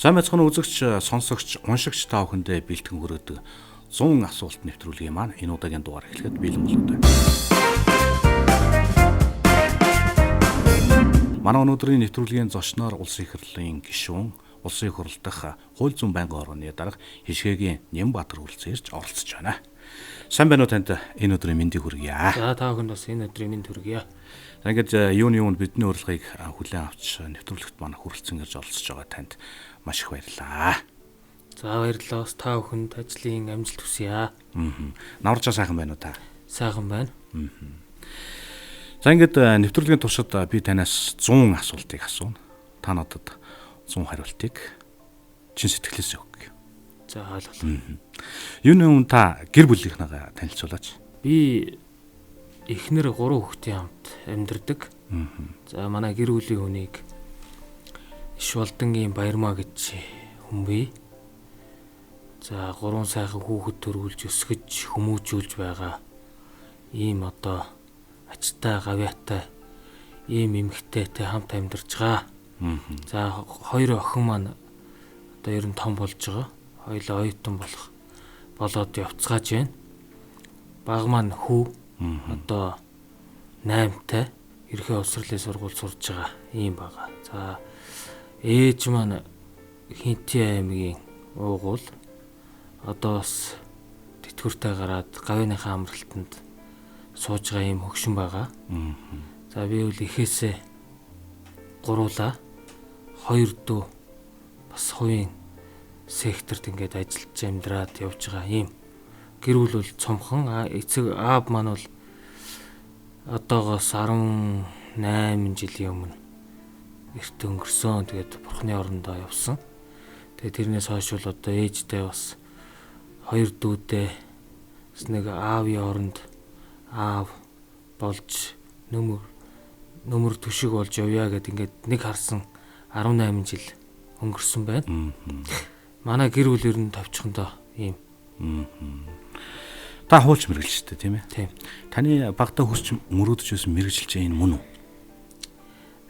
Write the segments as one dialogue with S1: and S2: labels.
S1: Сайн байцгаана үзэгч, сонсогч, уншигч та бүхэндээ бэлтгэн хүргэдэг 100 асуулт нэвтрүүлгийн маань энэ удаагийн дугаар эхлэхэд бэлэн болоод байна. Манай өнөөдрийн нэвтрүүлгийн зочноор улсын их хурлын гишүүн, улсын их хурл дахь хууль зүйн байнгын органы дарга Хишгээгийн Нямбатар хүрэлцээрж оролцож байна. Сайн байна уу танд энэ өдрийн мэндийг хүргье.
S2: За та бүхэнд бас энэ өдрийн мэнд хүргье.
S1: Ингээд юуны бидний урилгыг хүлээн авч нэвтрүүлэгт манай хүрэлцэн ирж оролцож байгаа танд маш их баярлалаа.
S2: За баярлалаа. Та бүхэнд ажлын амжилт хүсье.
S1: Наварчаа сайхан байна уу та?
S2: Сайхан байна.
S1: За ингээд нэвтрүүлгийн туршид би танаас 100 асуултыг асууна. Та надад 100 хариултыг чин сэтгэлээс өгөх.
S2: За ойлголоо.
S1: Юуны өмнө та гэр бүлийнхнээгээ танилцуулаач.
S2: Би эхнэр 3 хүүхдийн хамт амьдардаг. За манай гэр бүлийн хүнийг иш болдонгийн Баярмаа гэж хүн бий. За 3 сайхан хүүхэд төрүүлж өсгөж хүмүүжүүлж байгаа ийм одоо ачтай гавьяатай ийм эмэгтэйтэй хамт амьдарч байгаа. За 2 охин маань одоо ер нь том болж байгаа. Хоёулаа оюутан болоод явцгааж байна. Баг маань хүү одоо 8-тай ерхий усрлын сургууль сурж байгаа ийм байгаа. За ээж маань Хинтээ аймгийн уугуул одоо бас тэтгэвртэй гараад гавьяаныхаа амралтанд сууж байгаа ийм хөгшин байгаа. За би бол ихээсээ гуруулаа 2 дүү бас хувийн секторт ингээд ажиллаж амьдраад явж байгаа ийм гэр бүл бол цомхон. Эцэг аав маань бол одоогоос 18 жилийн өмнө эрт өнгөрсөн. Тэгээд бурхны орондоо явсан. Тэгээд тэрнээс хойш бол одоо ээжтэй бас 2 дүүдээ бас нэг аавын оронд аав болж нөмөр төшиг болж явъя гэд ингээд нэг харсан 18 жил өнгөрсөн байна. Манай гэр бүл ер нь товчхондоо ийм.
S1: Та хуульч мэргэлжтэй тийм ээ?
S2: Тийм.
S1: Таны багтаа хүсч мөрөөдөж байсан мэргэлж энэ мөн үү?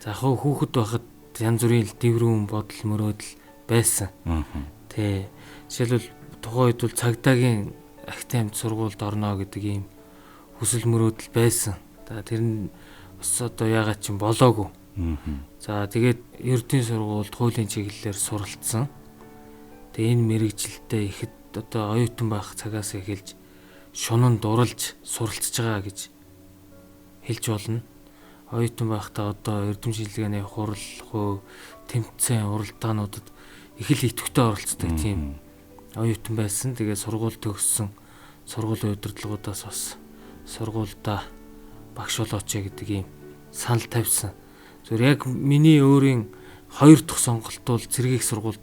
S2: За хүүхэд байхад янз бүрийн дэврүүн бодол мөрөөдөл байсан. Тэ. Жишээлбэл тухайн үед бол цагдаагийн академид сургуульд орно гэдэг ийм хүсэл мөрөөдөл байсан. Тэр нь бас одоо ягаад ч юм болоогүй. За тэгээд ердийн сургуульд хуулийн чиглэлээр суралцсан. Тэгээ энэ мэрэгжилтэд ихэд одоо оюутан байх цагаас эхэлж шунан дурлж суралцж байгаа гэж хэлж болно. Оюутан байхдаа одоо эрдэмшилгээний хурал, хөө, тэмцээн, уралдаануудад их л идэвхтэй оролцдог тийм оюутан байсан. Тэгээ сургууль төгссөн. Сургуулийн удирдлагуудаас бас сургуульдаа багш болооч гэдэг ийм санал тавьсан. Зөв яг миний өөрийн 2 дахь сонголт бол цэргийн сургуульд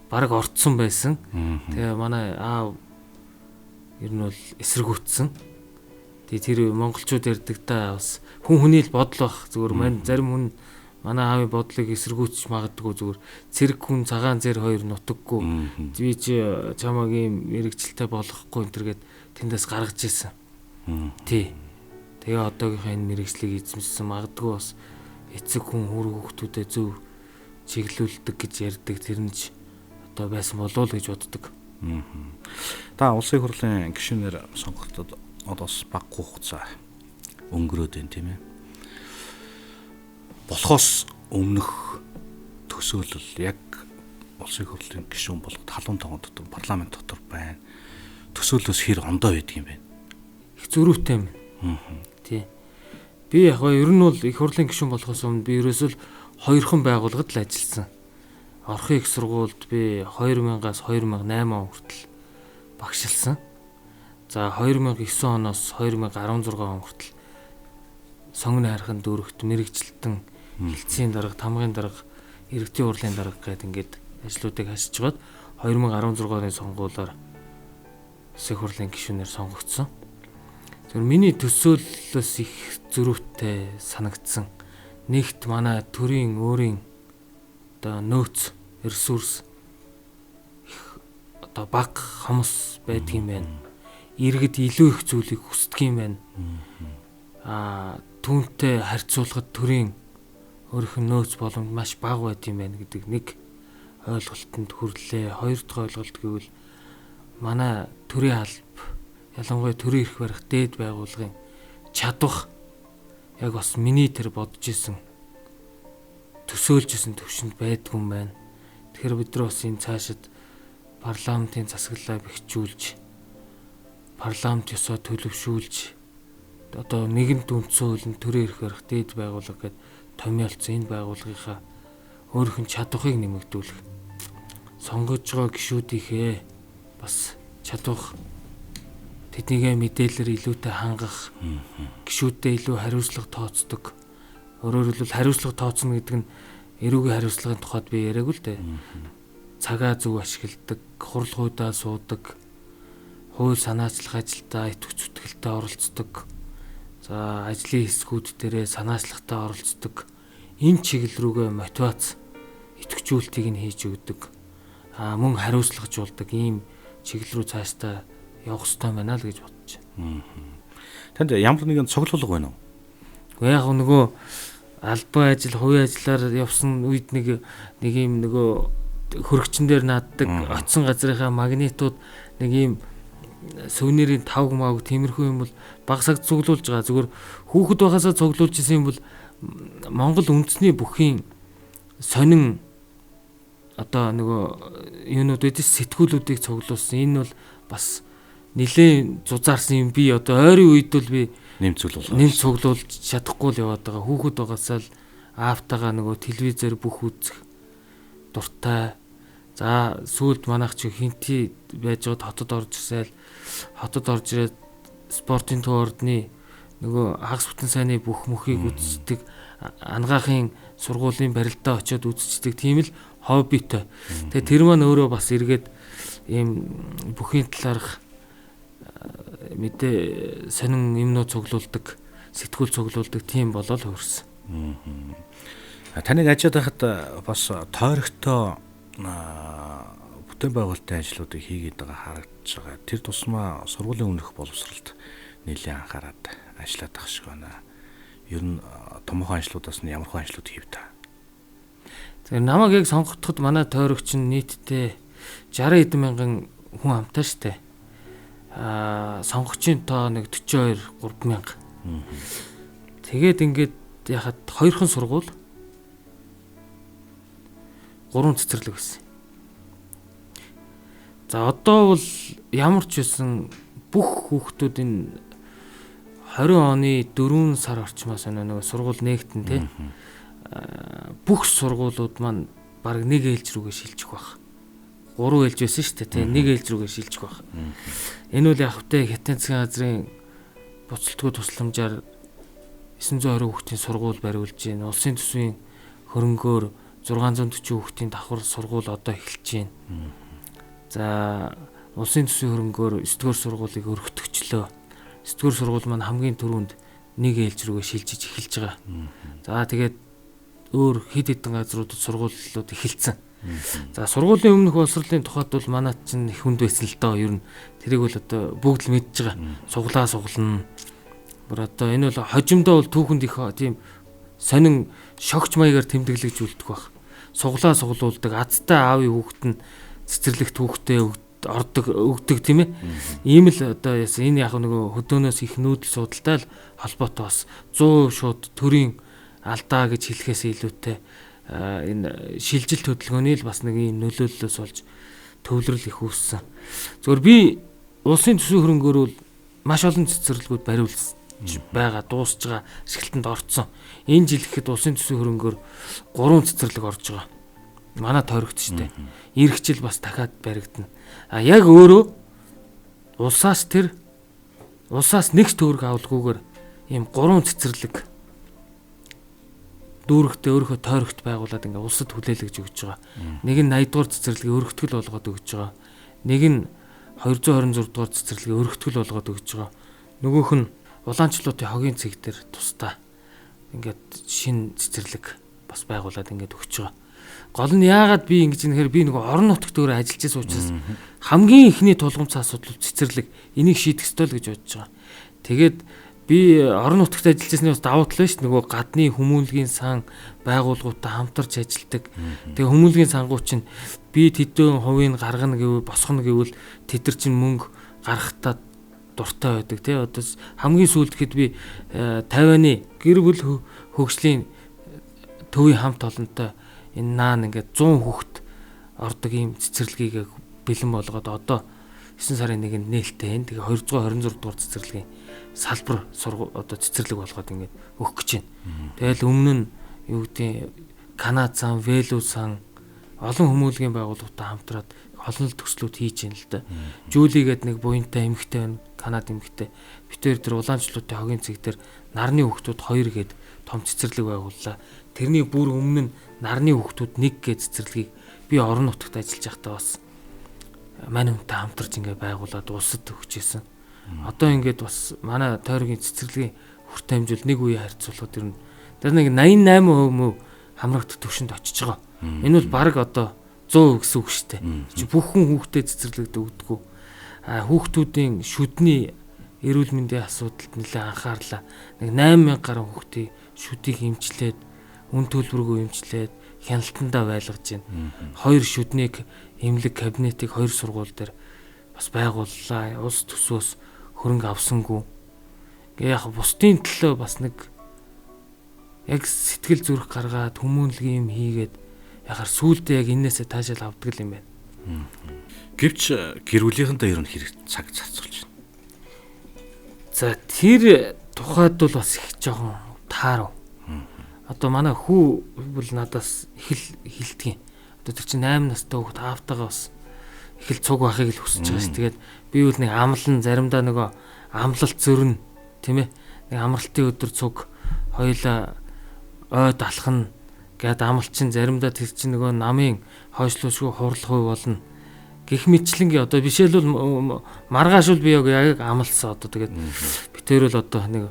S2: бараг орцсон байсан. Тэгээ манай аав ер нь бол эсэргүүцсэн. Тэгээ тэр монголчууд ярьдаг та бас хүн хүний л бодол бах. Зүгээр мань зарим хүн манай аавын бодлыг эсэргүүцэж магадгүй зүгээр цэрэг хүн цагаан зэр хоёр нутаггүй. Би чи чамаг ийм мэрэгчлээ болгохгүй энэ төргээд тэндээс гаргаж ирсэн. Тий. Тэгээ одоогийнхаа энэ мэрэгчлийг эзэмшсэн магадгүй бас эцэг хүн хүүхдүүдэд зөв чиглүүлдэг гэж ярьдаг. Тэр нь ч одоо байсан болов уу гэж боддог.
S1: Та улсын их хурлын гишүүнээр сонголтод одоос баггүй хугацаа өнгөрөөд байна тийм ээ. Болохоос өмнөх төсөөлөл яг улсын их хурлын гишүүн болгоод халуун тоон дотор парламент дотор байна. Төсөөллөөс хэр ондоо байдаг юм бэ?
S2: Их зөрүүтэй юм. Тий. Би яг ер нь бол их хурлын гишүүн болохоос өмнө би ерөөсөө 2хан байгууллагад л ажилласан. Орхон их сургуульд би 2000-аас 2008 он хүртэл багшилсан. За 2009 оноос 2016 он хүртэл сонгоны харахын дүүрэгт мэрэгчлэлтэн хилцээний дарга, тамгын дарга, иргэдийн хурлын дарга гэдэг ингээд ажлуудыг хасж байгаад 2016 оны сонгуулиар улсын хурлын гишүүнээр сонгогдсон. Зөвхөн миний төсөөллөөс их зөрүүтэй санагдсан. Нэгт манай төрийн өөрийн одоо нөөц ресурс их одоо бага хомс байдаг юм байна. Иргэд илүү их зүйлийг хүсдэг юм байна. Түүнтэй харьцуулахад төрийн өөрийнх нь нөөц боломж маш бага байд юм байна гэдэг нэг ойлголтод хүрлээ. Хоёр дахь ойлголт гэвэл манай төрийн алба, ялангуяа төрийн эрх барих дээд байгууллагын чадвах яг бас миний тэр бодож исэн төсөөлж исэн төвшөнд байдгүй юм байна. Тэгэхээр бид нар бас энэ цаашид парламентын засаглалаа бэхжүүлж, парламент ёсоо төлөвшүүлж, одоо нэгэнт үндсэн хуулийн төрийн эрх барих дээд байгууллага гэдэг томьёолцсон энэ байгууллагынхаа өөрийнх нь чадварыг нэмэгдүүлэх, сонгож байгаа гишүүдийнхээ бас чадвах, тэднийгээ мэдээлэлээр илүүтэй хангах, гишүүдтэй илүү хариуцлага тооцдог. Өөрөөр хэлбэл хариуцлага тооцно гэдэг нь эрүүгийн хариуцлагын тухайд би яриаггүй л дээ. Цагаа зөв ашигладаг, хурлахуйдаа суудаг, хууль санаачлах ажилдаа идэвх зүтгэлтэй оролцдог. За ажлын хэсгүүд дээрээ санаачлагтай оролцдог. Энэ чиглэл рүүгээ мотивац идэвхжүүлтийг нь хийж өгдөг. Мөн хариуцлагажуулдаг ийм чиглэл рүү цаашдаа явах хэрэгтэй байна л гэж бодож байна.
S1: Танд ямар нэгэн цуглуулга байна уу?
S2: Гэхдээ яг нөгөө албан ажил, хувийн ажиллаар явсан үед нэг ийм нөгөө хөрөгчөн дээр нааддаг очсон газрынхаа магнитууд нэг ийм сувнирийн тавг мааг тиймэрхүү юм бол багсаг цуглуулж байгаа. Зүгээр хүүхэд байхасаа цуглуулж исэн юм бол Монгол үндэсний бүхийн сонин одоо нөгөө юунууд үүдээс сэтгүүлүүдийг цуглуулсан. Энэ бол бас нэлээд зузаарсан юм. Би одоо ойрын үед бол би нэмж цуглуулж чадахгүй л яваад байгаа. Хүүхэд байгаасаа л аавтайгаа нөгөө телевизээр бүх үзэх дуртай. За сүүлд манайх чи хинти байж байгаад хотод орж ирсээл хотод орж ирээд спортын туурдны нөгөө хагас бүтэн сайнны бүх мөхийг үздэг, ангаахын сургуулийн барилдаа очиод үзчихдэг тийм л хоббитой. Тэгээ тэр маань өөрөө бас эргээд ийм бүхийн талаарх мэдээ сонин юмнууд цуглуулдаг, сэтгүүл цуглуулдаг тийм болол хөрсөн.
S1: Таныг ажиад байхад бас тойрогтой бүтээн байгуулалтын ажлуудыг хийгээд байгаа харагдаж байгаа. Тэр тусмаа сургуулийн өмнөх боловсролд нэлээд анхаарал ажиллаад байгаа шиг байна. Ер нь томоохон ажлуудаас нь ямар хэн ажлууд хийв та?
S2: Тэгэхээр намайг яг сонгогдоход манай тойрогч нь нийтдээ 60 эдэн мянган хүн амтай штэ. Сонгогчийн тоо нэг 42 3 мянга. Тэгээд ингээд яхад хоёрхан сургууль 3 цэцэрлэг байсан. За одоо бол ямар ч байсан бүх хүүхдүүдийн 20 оны 4 сар орчмоос нөгөө сургууль нээгтэн тий. Бүх сургуулиуд маань баг нэг ээлж рүүгээ шилжих байх. 3 ээлж байсан шүү дээ тий. Нэг ээлж рүүгээ шилжих байх. Энэ үл яг хөтэ хятад засгийн газрын буцалтгүй тусламжаар 920 хүүхдийн сургууль бариулж байна. Улсын төсвийн хөрөнгөөр 640 хүүхдийн давхар сургууль одоо эхэлж байна. За улсын төсвийн хөрөнгөөр 9-р сургуулийг өргөтгчлөө. 9-р сургууль маань хамгийн түрүүнд нэг ээлж рүүгээ шилжиж эхэлж байгаа. За тэгээд өөр хэд хэдэн газруудад сургуулиуд эхэлсэн. За сургуулийн өмнөх боловсролын тухайд бол манайд чинь их хүнд байсан л доо. Ер нь тэрийг бол одоо бүгд л мэдж байгаа. Суглана. Бүр одоо энэ бол хожимдоо бол түүхэнд их тийм сонин шогч маягаар тэмдэглэгжүүлдэг баг. Суглуулдаг. Азтай аавын хүүхэд нь цэцэрлэгт хүүхдээ өгдөг тийм ээ. Ийм л одоо яасан энэ яг нөгөө хөдөөнөөс их нүүдэл судалтай л холбоотой бас 100% шууд төрийн алдаа гэж хэлэхээс илүүтэй энэ шилжилт хөдөлгөөний л бас нэг юм нөлөөллөөс болж төвлөрөл их үүссэн. Зөвхөн би улсын төсвийн хөрөнгөөр бол маш олон цэцэрлэгүүд бариулсан байгаа, дуусж байгаа, ашиглалтанд орцсон. Энэ жил ихэд улсын төсвийн хөрөнгөөр 3 цэцэрлэг орж байгаа. Манай тойрогт штэ. Ирэх жил бас дахиад баригдана. Яг өөрөө улсаас нэгч төгрөг авалгүйгээр ийм 3 цэцэрлэг дүүрэгтээ өөрийнхөө тойрогт байгуулад ингээ улсад хүлээлгэж өгч байгаа. Нэг нь 80 дугаар цэцэрлэгийг өргөтгөл болгоод өгч байгаа. Нэг нь 226 дугаар цэцэрлэгийг өргөтгөл болгоод өгч байгаа. Нөгөөх нь улаанчлуудын хогийн цэг дээр тусдаа ингээд шин цэцэрлэг бас байгуулад ингээд өгч байгаа. Гол нь яагаад би ингэж нэхэр би нөгөө орон нутагт өөрөө ажиллаж байсан учраас хамгийн ихний тулгымцсан асуудал цэцэрлэг энийг шийдэх ёстой л гэж бодож байгаа. Тэгээд би орон нутагт ажиллаж байсны бас давуу тал шүү дээ. Нөгөө гадны хүмүүнлэгийн сан байгууллагуудтай хамтарч ажилладаг. Тэгээ хүмүүнлэгийн сангууд чинь би тэдэн хувийг гаргана гэвэл босгоно гэвэл тэд нар чинь мөнгө гаргахтаа дуртай байдаг тий. Одоо хамгийн сүүлд хэд би 50-ны гэр бүл хөгжлийн төвийн хамт олонтой энэ наан ингээд 100 хүүхэд ордог ийм цэцэрлэгийг бэлэн болгоод одоо 9 сарын 1-нд нээлттэй энэ тэгээ 226 дугаар цэцэрлэгийн салбар одоо цэцэрлэг болгоод ингээд өгөх гэж байна. Тэгэл өмнө нь юу гэдэг Канада сан, Вэлүү сан олон хүмүүнлэгийн байгууллагатай хамтраад холонл төслүүд хийж байна л да. Жүүли гэдэг нэг буянтай эмэгтэй байна. Канад эмэгтэй. Битээр тэр улаанчлуудын хогийн цэг дээр нарны хүүхдүүд 2 гээд том цэцэрлэг байгууллаа. Тэрний бүр өмнө нь нарны хүүхдүүд 1 гээд цэцэрлэгийг би орон нутагт ажиллаж байхдаа бас мань хүнтэй хамтарч ингээ байгуулад улсад өгчээсэн. Одоо ингээд бас манай тойргийн цэцэрлэгийн хүртэ хэмжүүл нэг үе харьцуулахад ер нь тэр нэг 88% хамрагт төвшөнд очиж байгаа. Энэ бол баг одоо 100% гэсэн үг шүү дээ. Чи бүх хүн хүүхдэд цэцэрлэгт өгдөггүй. Хүүхдүүдийн шүдний эрүүл мэндийн асуудалд нэлээд анхаарлаа. Нэг 8000 гаруй хүүхдийг шүдийг эмчлээд, үн төлбөргүй эмчлээд хяналтандаа байлгаж байна. 2 шүднийг эмнэлэг кабинетыг 2 сургууль дээр бас байгууллаа. Улс төсөөс хөрөнгө авсангүй. Гээ яг бусдын төлөө бас нэг яг сэтгэл зүрх гаргаад хүмүүнлэгийн юм хийгээд яхаар сүулдэ яг энээсээ таашаал авдаг юм байна.
S1: Гэвч гэр бүлийнхэнтэй ер нь хэрэг цаг зарцуулж байна.
S2: За тэр тухайд бол бас их жоохон таарав. Одоо манай хүү бол надаас хилдгийн. Одоо тэр чинь 8 настай хүүхэд аавтайгаа бас их л цуг байхыг л хүсэж байгаа ш. Тэгээд би бол нэг амлан заримдаа нөгөө амлалт зөрнө тийм ээ. Нэг амралтын өдөр цуг хоёулаа ойд алхна гэд амлчин заримдаа тэр чинь нөгөө намын хойшлуушгүй хурлах үе болно. Гэх мэтчлэнгийн одоо бишээлбэл маргааш бол би яг амлсан одоо тэгээд битээр бол одоо нэг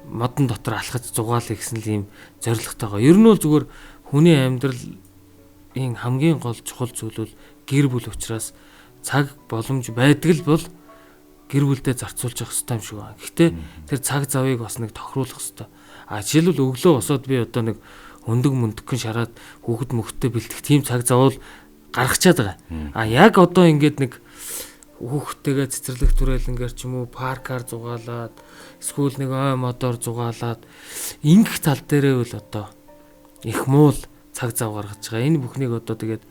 S2: модон дотор алхаж зугаалъя гэсэн л ийм зорилготойгоо. Ер нь бол зүгээр хүний амьдралын хамгийн гол чухал зүйл бол гэр бүл учраас цаг боломж байдаг л бол гэр бүлдээ зарцуулж явах хэрэгтэй юм шиг байна. Гэхдээ тэр цаг завыг бас нэг тохируулах хэрэгтэй. Жишээлбэл өглөө босоод би одоо нэг өндөг мөндгөн шараад хүүхэд мөхтөө бэлтгэх тийм цаг зав бол гаргачаад байгаа. Яг одоо ингээд нэг хүүхдтэйгээ цэцэрлэг түрээлэнгээр ч юм уу паркаар зугаалаад эсвэл нэг ой модоор зугаалаад ингэх тал дээрээ бол одоо их муул цаг зав гаргаж байгаа. Энэ бүхнийг одоо тэгээд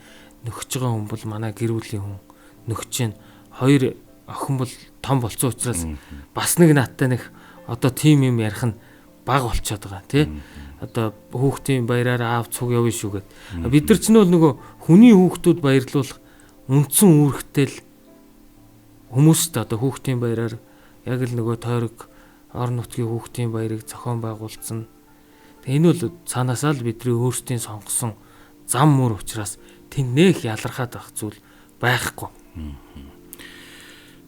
S2: нөхөж байгаа хүн бол манай гэр бүлийн хүн нөхөж чинь 2 охин бол том болцсон учраас бас нэг нааттай нэг одоо тим юм ярих нь баг болчиход байгаа тий. Одоо хүүхдийн баяраар аав цуг явна шүү гэд. Бид нар ч нь бол нөгөө хүний хүүхдүүд баярлуулах үндсэн үүрэгтэй л хүмүүстэй одоо хүүхдийн баяраар яг л нөгөө тойрог орон нутгийн хүүхдийн баярыг зохион байгуулсан. Энэ бол цаанаасаа л бидний өөрсдийн сонгосон зам мөр учраас тэнд нэх ялархаад байх зүйл байхгүй.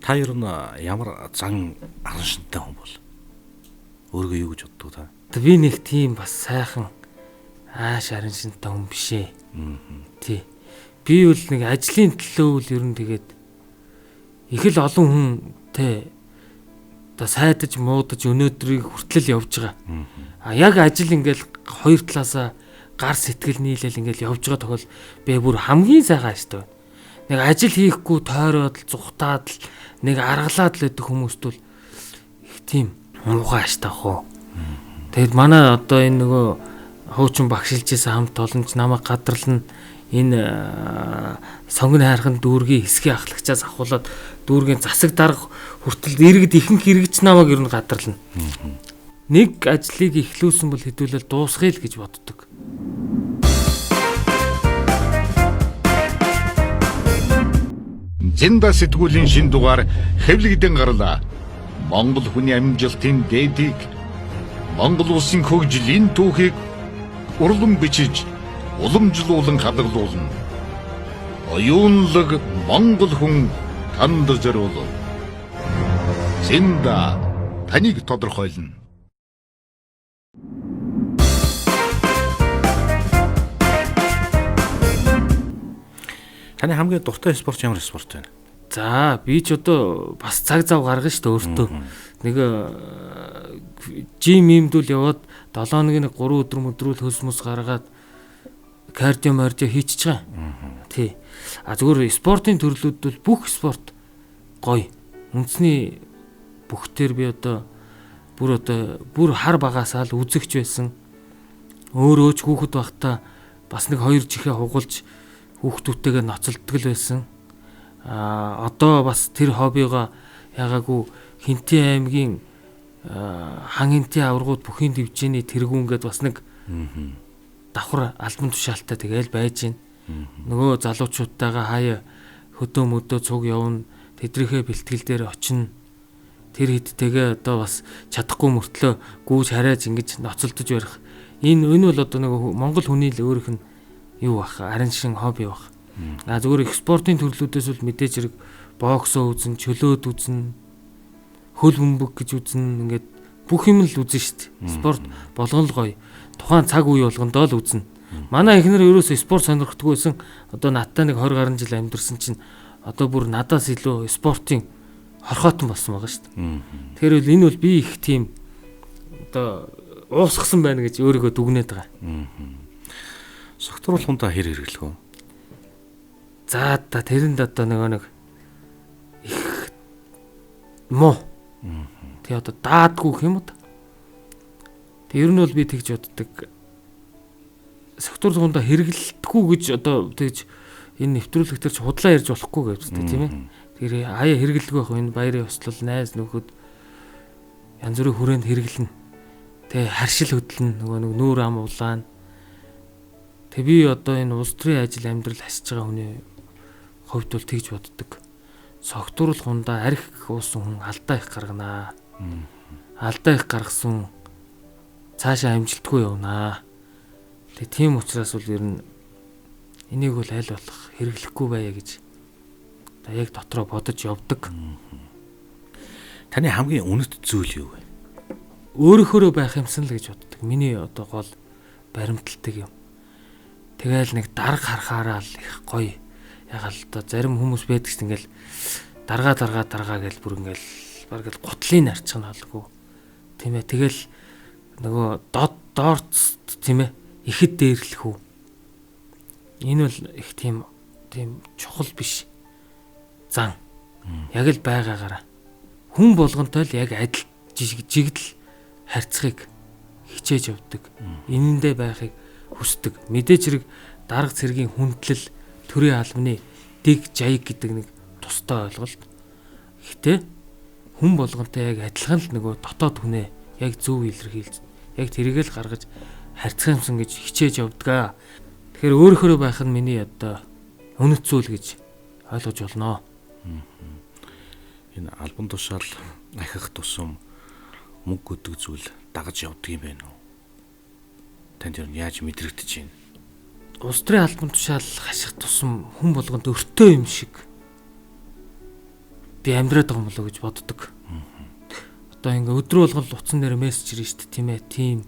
S1: Та ер нь ямар зан аран шинтэй хүн бол өөрийгөө юу гэж боддог та?
S2: Би нэг тийм бас сайхан аран шинтэй хүн биш ээ. Тий. Би бол нэг ажлын төлөө үл ер нь тэгээд их л олон хүнтэй одоо сайдаж муудаж өнөөдрийг хүртэл явж байгаа. Яг ажил ингээл хоёр талаасаа гар сэтгэл нийлээл ингээл явж байгаа тохиол би бүр хамгийн сайхан ааштай байна. Нэг ажил хийхгүй тойроод л зүхтаад л нэг аргалаад л идэх хүмүүст бол их тийм муухай ааштай хоо. Тэгэд манай одоо энэ нөгөө хуучин багшилжсэн хамт олонч намайг гадарлана энэ сонгон хайрхан дүүргийн хэсгийн ахлагчаас ахуулаад дүүргийн засаг дарга хүртэл иргэд ихэнх хэрэгч намайг ер нь гадарлана. Нэг ажлыг эхлүүлсэн бол хэдүүлэл дуусгая л гэж боддог.
S3: Зинда сэтгүүлийн шин дугаар хэвлэгдэн гарлаа. Монгол хүний амжилтын дээдийг Монгол улсын хөгжлийн түүхийг урлан бичиж уламжлуулан хадгалуулна. Оюунлаг Монгол хүн танд зориулна. Зинда таныг тодорхойлно.
S1: Таны хамгийн дуртай спорт ямар спорт вэ?
S2: За би ч одоо бас цаг зав гаргана шүү дээ өөртөө. Нэг жим имдүүл яваад 7 хоногийн 3 өдөр өдрүүл хөлс мөс гаргаад кардио хийчихэж байгаа. Тий. Зүгээр спортын төрлүүд бол бүх спорт гоё. Үндэсний бүхтэр би одоо бүр хар багасаа л үзэгч байсан. Өөрөө ч хүүхэд байхдаа бас нэг 2 жихээ хугалж хүүхдүүдтэйгээ ноцолдог л байсан. Одоо бас тэр хоббигоо ягаагүй Хинтээ аймгийн хан хинтээ аваргууд бүхийн дивжээний тэргүүн гээд бас нэг давхар албан тушаалтай тэгэл байж гин. Нөгөө залуучуудтайгаа хаяа хөдөө мөдөө цуг явна. Тэдрийнхээ бэлтгэл дээр очино. Тэр хидтэйгээ одоо бас чадахгүй мөртлөө гүүж харайж ингэж ноцолдож барих. Энэ бол одоо нэг Монгол хүний л өөрийнх нь юу бах, арин шин хобби бах. Зүгээр их спортын төрлүүдээс бол мэдээж хэрэг боксоо үзэн, чөлөөд үзэн, хөл бөмбөг гэж үзэн, ингээд бүх юм л үзэн шүү дээ. Спорт болгон л гоё. Тухайн цаг үе болгондоо л үзнэ. Манай эхнэр ерөөсөө спорт сонирхдаггүй байсан. Одоо надтай нэг 20 гаруй жил амьдэрсэн чинь одоо бүр надаас илүү спортын хорхоотон болсон байгаа шүү дээ. Тэгэхээр энэ бол би их тийм одоо уусгсан байна гэж өөрийгөө дүгнээд байгаа.
S1: Согтруулахунтаа хэр хэрэглэх вэ?
S2: За тэрэнд одоо нэг их муу. Тэгээ одоо даадгүй юм уу? Тэг ер нь бол би тэгж боддог. Согтруулахунтаа хэрэглэхгүй гэж одоо тэгж энэ нэвтрүүлэг дээр ч худлаа ярьж болохгүй гэж байна тийм ээ. Тэр аяа хэрэглэхгүй байх энэ баярын ёслол найз нөхөд янз бүрийн хүрээнд хэрэглэнэ. Тэг харшил хөдлөн нөгөө нэг нүүр ам улаан. Тэг би одоо энэ улс төрийн ажил амьдрал хасж байгаа хүний хувьд бол тэгж боддог. Согтруулахундаа арх уусан хүн алдаа их гарганаа. Алдаа их гаргасан цаашаа амжилтгүй явнаа. Тэг тийм учраас бол ер нь энийг бол аль болох хэрэглэхгүй байя гэж яг дотроо бодож явдаг.
S1: Таны хамгийн үнэт зүйл юу вэ?
S2: Өөрөөхөө байх юмсан л гэж боддог. Миний одоо гол баримталдаг юм. Тэгэл нэг дарга харахаараа л их гоё. Ягаад л одоо зарим хүмүүс байдаг ч ингээл дарга гэж бүр ингээл баг л гутлын нарчгана алгүй. Тийм ээ. Тэгэл нөгөө доорт тийм ээ. Ихэд дээрлэх үү. Энэ бол их тийм чухал биш. Зан. Яг л байгаагаараа. Хүн болгонтой л яг адил жигдэл харьцахыг хичээж явдаг. Энэндээ байхыг хүсдэг. Мэдээж хэрэг дарга цэргийн хүндлэл төрийн албаны дэг жаяг гэдэг нэг тустай ойлголт. Гэхдээ хүн болгонтой яг адилхан л нөгөө дотоод хүнээ яг зөв илэрхийлж, яг тэрийг л гаргаж харьцах юмсан гэж хичээж явдаг. Тэгэхээр өөрөөхөө байх нь миний одоо үнэт зүйл гэж ойлгож болно.
S1: Энэ албан тушаал ахих тусам мөнгө гэдэг зүйл дагаж явдаг юм байна уу? Танд юу яаж мэдрэгдэж байна?
S2: Улс төрийн албан тушаал хаших тусам хүн болгонд өртөө юм шиг би амьдраад байгаа юм болоо гэж боддог. Одоо ингээ өдрө болгон л утсан дээр мессеж ирж штэ тийм ээ. Тийм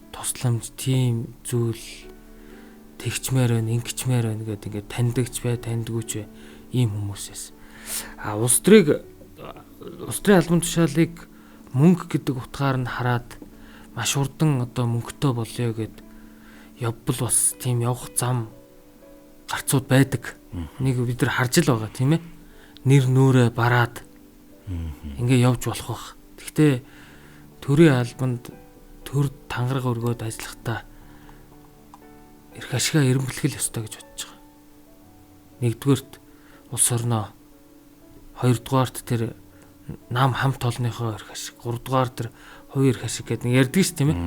S2: тусламж, тийм зүйл тэгчмээр байна, ингэчмээр байна гэдэг ингээ таньдагч бай, таньдгүйч бай ийм хүмүүсээс. Улс төрийн албан тушаалыг мөнгө гэдэг утгаар нь хараад маш урдан одоо мөнгөтэй болъё гэд явбал бас тийм явах зам гарцууд байдаг. Нэг бид нар харж л байгаа тийм ээ. Нэр нүрээ бараад ингээ явж болох бах. Гэхдээ төрийн албанд төр тангараг өргөөд ажиллахдаа эрх ашигаа эренбэлхэл ёстой гэж бодож байгаа. Нэгдүгээрт улс орноо, хоёрдугаарт тэр нам хамт олонныхоо эрх ашиг, гуравдугаар тэр хувийн эрх ашиг гэдэг нэг ярьдаг ш тийм ээ.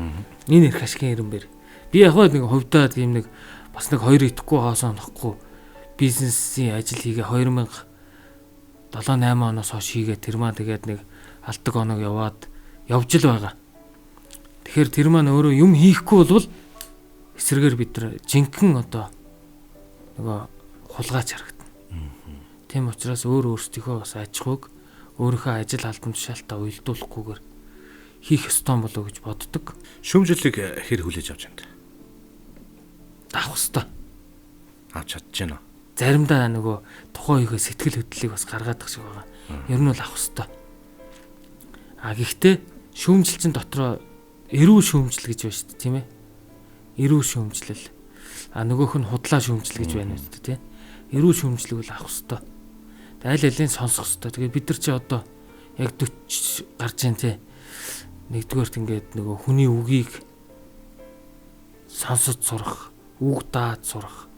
S2: Энэ эрх ашигын эренбэр. Би яг нэг хувьдаа тийм нэг бас нэг хоёр итгэхгүй хаосоо нохгүй бизнесийн ажил хийгээ 2007-8 оноос хойш хийгээ тэр маань тэгээд нэг алдаг оног явж л байгаа. Тэгэхээр тэр маань өөрөө юм хийхгүй болвол эсрэгээр бид нар жинхэнэ одоо нөгөө хулгайч харагдана. Тийм учраас өөрсдийнхөө бас аж ахуйг өөрийнхөө ажил албан тушаалтаа уялдуулахгүйгээр хийх ёстой болов гэж боддог.
S1: Шүүмжлэлийг хэр хүлээж авч байна?
S2: Авах ёстой.
S1: Авч чадж байна.
S2: заримдаа нөгөө тухайн үеийнхээ сэтгэл хөдлөлийг бас гаргадаг шиг байгаа. Ер нь бол авах хэрэгтэй. Гэхдээ шүүмжлэлчин дотроо эрүү шүүмжлэл гэж байна шүү дээ, тийм ээ. Эрүү шүүмжлэл. Нөгөөх нь худлаа шүүмжлэл гэж байна үү, тийм. Эрүү шүүмжлэлийг бол авах хэрэгтэй. Аль алийн сонсох хэрэгтэй. Тэгээд бид нар чи одоо яг 40 гарч जैन тий. Нэгдүгээрт ингээд нөгөө хүний үгийг сонсож сурах, үг даад сурах.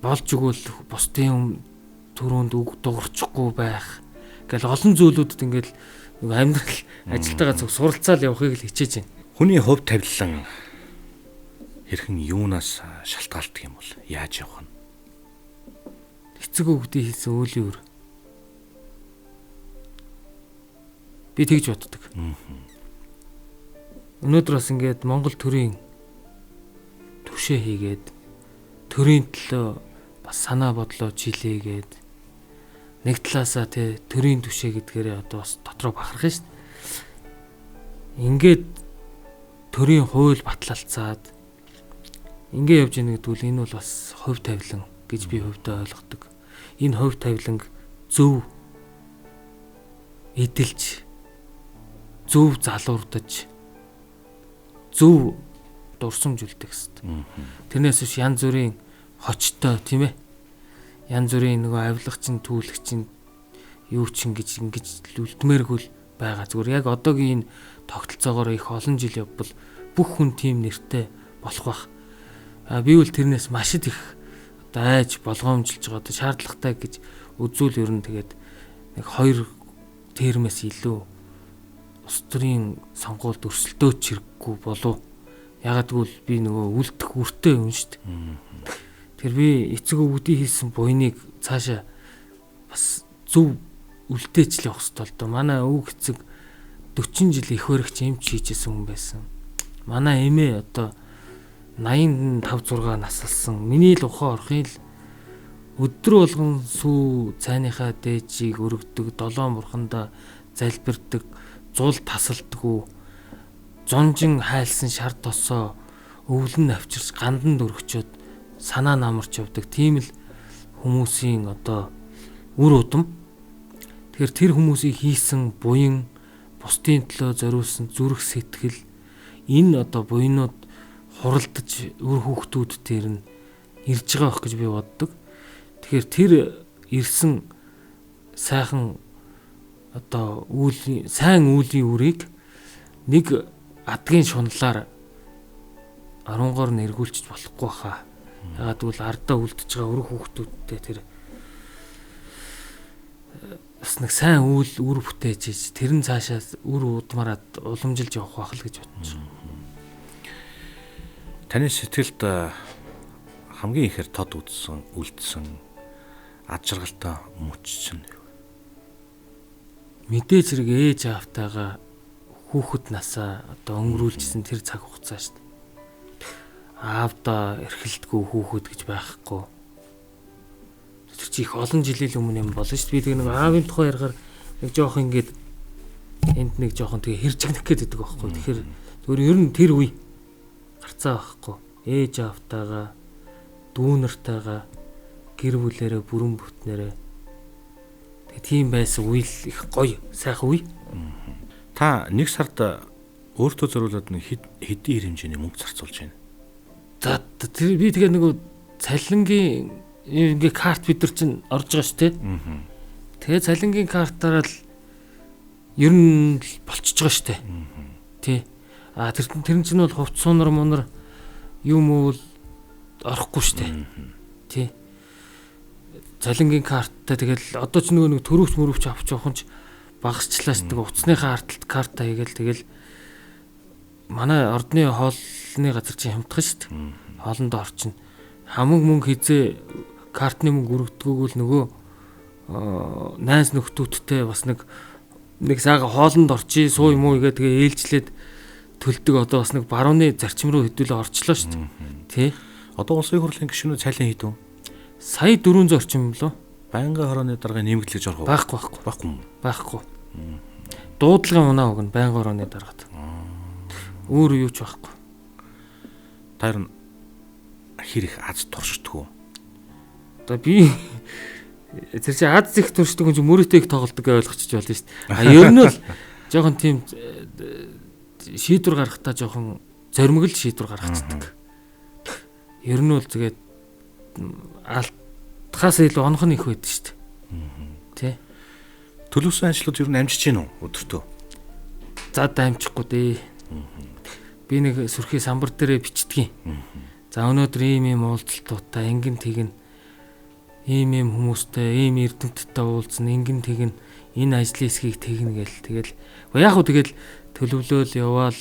S2: Болж игэл бусдын төрөнд үг дуурчихгүй байх. Ингээл олон зүйлүүдэд ингээд нөгөө амьдрал ажилтайгаа зөв суралцаал явахыг л хичээж байна.
S1: Хүний хувь тавилан хэрхэн юунаас шалтгаалдаг юм бол яаж явах нь?
S2: Эцэг өвгдийн хийсэн үеийн үр. Би тэгж боддог. Өнөөдөр бас ингээд Монгол төрийн түвшээ хийгээд төрийн төлөө бас санаа бодлоо жилээгээд нэг талаасаа тэ төрийн түвшээ гэдгээрээ одоо бас дотроо бахархна шүү дээ. Ингээд төрийн хууль батлалцаад ингээд явж яах гэдгүүл энэ бол бас хувь тавилан гэж би хувьдаа ойлгодог. Энэ хувь тавиланг зөв эдэлж, зөв залуурдаж, зөв дурсамжуулдаг хэвээр. Тэрнээс биш янз бүрийн хочтой тийм ээ. Янз бүрийн нөгөө авилгачин, түүлэгчин юу ч ингэж үлдмээргүй байгаа. Зүгээр яг одоогийн энэ тогтолцоогоор их олон жил явбал бүх хүн тийм нэртэй болох бах. Би бол тэрнээс маш их одоо айж болгоомжилж байгаа. Одоо шаардлагатай гэж үзүүл ер нь тэгээд нэг 2 термээс илүү улс төрийн сонгуульд өрсөлдөөч хэрэггүй болов. Ягаад гэвэл би нөгөө үлдэх үртэй юм шүү дээ. Тэр би эцэг өвгдийн хийсэн буйныг цаашаа бас зөв үлдээч л явах хэрэгтэй л доо. Манай өвг эцэг 40 жил их баригч эмч хийжсэн хүн байсан. Манай эмээ одоо 85 6 насалсан. Миний л ухаан орхын л өдөр болгон сүү цайныхаа дээжийг өргөдөг, долоон бурхандаа залбирдаг, зул тасалдаггүй, зунжин хайлсан шар тосоо өвлөн авчирч гандан дөрөгчөөд санаа намарч явдаг. Тийм л хүмүүсийн одоо үр удам. Тэгэхээр тэр хүмүүсийн хийсэн буян, бусдын төлөө зориулсан зүрх сэтгэл энэ одоо буйнууд хуралдаж үр хүүхдүүд дээр нь ирж байгаа байх гэж би боддог. Тэгэхээр тэр ирсэн сайхан одоо сайн үлийн үрийг нэг адгийн шуналаар 10-оор нь эргүүлчих болохгүй хаа. Ягаад гэвэл ардаа үлдэж байгаа үр хүүхдүүдтэй тэр бас нэг сайн үр бүтээж ийж тэр нь цаашаа үр удмараад уламжилж явах байх л гэж бодож байна.
S1: Таны сэтгэлд хамгийн ихээр тод үлдсэн ад жаргалтай мөч чинь
S2: мэдээж зэрэг ээж аавтайгаа хүүхэд насаа одоо өнгөрүүлжсэн тэр цаг хугацаа шүү дээ. Аавдаа эрхэлдэггүй хүүхэд гэж байхгүй. Тэр чи их олон жилийн өмнө юм болно шүү дээ. Би тэг нэг аавын тухай ярихаар нэг жоох ингээд энд нэг жоохон тэгээ хэржигнэх гэдэг байхгүй. Тэгэхээр зөвхөн ер нь тэр үе гарцаа байхгүй. Ээж аавтайгаа, дүүнартайгаа, гэр бүлээрээ, бүрэн бүтнээрээ тийм байсан үйл их гоё, сайхан үе.
S1: Та нэг сард өөртөө зориулаад нэг хэдийн хэмжээний мөнгө зарцуулж байна.
S2: За тэр би тэгээ нөгөө цалингийн ингээ карт бид нар чинь орж байгаа шүү дээ. Тэгээ цалингийн картаараа л ер нь болчихж байгаа шүү дээ. Тий. Тэр чинь бол хувц сунар мунар юм уу орохгүй шүү дээ. Тий. Цалингийн карттай тэгэл одоо ч нөгөө нэг төрөвч мөрөвч авч явах нь ч багасчлаа шүү дээ. Утасныхаа арталт карта хийгээл тэгэл манай ордны хоолны газар чинь хямдхан шүү дээ. Хоолнд орчин хамаг мөнгө хизээ картны мөнгө өргөдгөөгөл нөгөө найз нөхдүүдтэй бас нэг саага хоолнд орчий суу юм уу гэдэг тэгээ ээлжлээд төлдөг одоо бас нэг барууны зарчим руу хэдүүлээ орчлоо шүү дээ. Тий. Одоо
S1: улсын хурлын гишүүнүүд цалин хийдв.
S2: Сая 400 орчим юм лөө.
S1: Байнгын хорооны дарга нэмэгдлэж орох уу?
S2: Байхгүй. Дуудлагын унаа өгнө байнгын хорооны даргад. Өөр юу ч байхгүй.
S1: Тэр хэр их аз туршдгүү.
S2: Одоо би тэр чинь Аз их төршдөг хүн чинь мөрөөдөө их тоглолдог гэж ойлгочих болно шүү дээ. Ер нь бол жоохон тийм шийдвэр гаргахтаа жоохон зоримгол шийдвэр гаргацдаг. Ер нь бол тэгээд алтхаас илүү онох нь их байдаг шүү дээ. Тэ.
S1: Төлөвсөн ажлууд ер нь амжиж гин үү өдөртөө?
S2: За дамжихгүй дээ. Би нэг сүрхий самбар дээрээ бичдэг юм. За өнөөдөр ийм уулзалтуудаа ингэн тэгнэ. Ийм хүмүүстэй, ийм эрдэмтдтэй уулзна, ингэн тэгнэ. Энэ ажлын хэсгийг тэгнэ гэл. Тэгэл яг хөө тэгэл төлөвлөөл яваал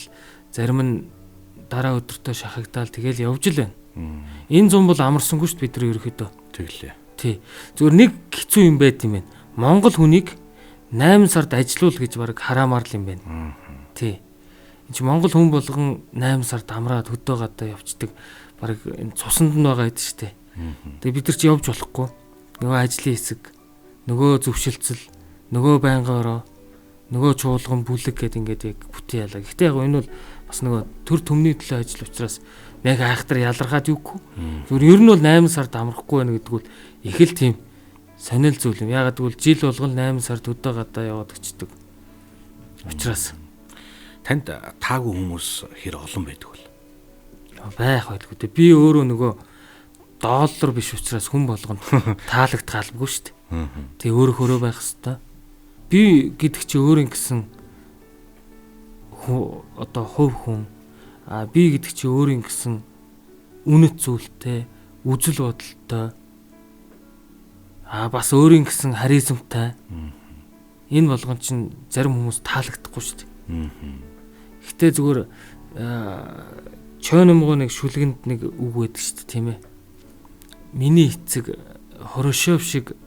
S2: зарим нь дараа өдөртөө шахагдаал тэгэл явж л байна. Энэ зам бол амарсангүй шүү дээ бид нар ерөөхдөө.
S1: Тэглээ.
S2: Тий. Зүгээр нэг хэцүү юм байт юм байна. Монгол хүнийг 8 сард ажилуул гэж баг хараамаар л юм байна. Тий. Энд чи Монгол хүн болгон 8 сард амраад хөдөө гадаа явцдаг. Баг энэ цусанд нь байгаа гэдэг шүү дээ. Тэгээ бид нар чи явж болохгүй. Нөгөө ажлын хэсэг, нөгөө зөвшөлтсөл, нөгөө байнгаараа, нөгөө чуулган бүлэг гэдэг ингээд яг бүтэн ялаа. Гэхдээ яг энэ бол бас нөгөө төр төмний төлөө ажил учраас яг айхтар ялархаад юугүй. Зүгээр ер нь бол 8 сард амрахгүй байна гэдэг бол их л тийм сонирхол зүйл юм. Ягаад гэвэл жил болгон 8 сард хөдөө гадаа яваад очдөг. Учираас
S1: Танд таагүй хүмүүс хэр олон байдаг вэ?
S2: Байх байлгүй дээ. Би өөрөө нөгөө доллар биш учраас хүн болгонд таалагдгаалгүй шүү дээ. Тэг өөрөө байх хэвээр. Би гэдэг чи өөрийн гэсэн одоо хувь хүн. Би гэдэг чи өөрийн гэсэн үнэт зүйлтэй, үзэл бодолтой. Бас өөрийн гэсэн харизмтай. Энэ болгон чинь зарим хүмүүс таалагдахгүй шүү дээ. Гэтэ зүгээр чойномгоо нэг шүлгэнд нэг үг байдаг шүү дээ, тийм ээ. Миний эцэг Хорошов шиг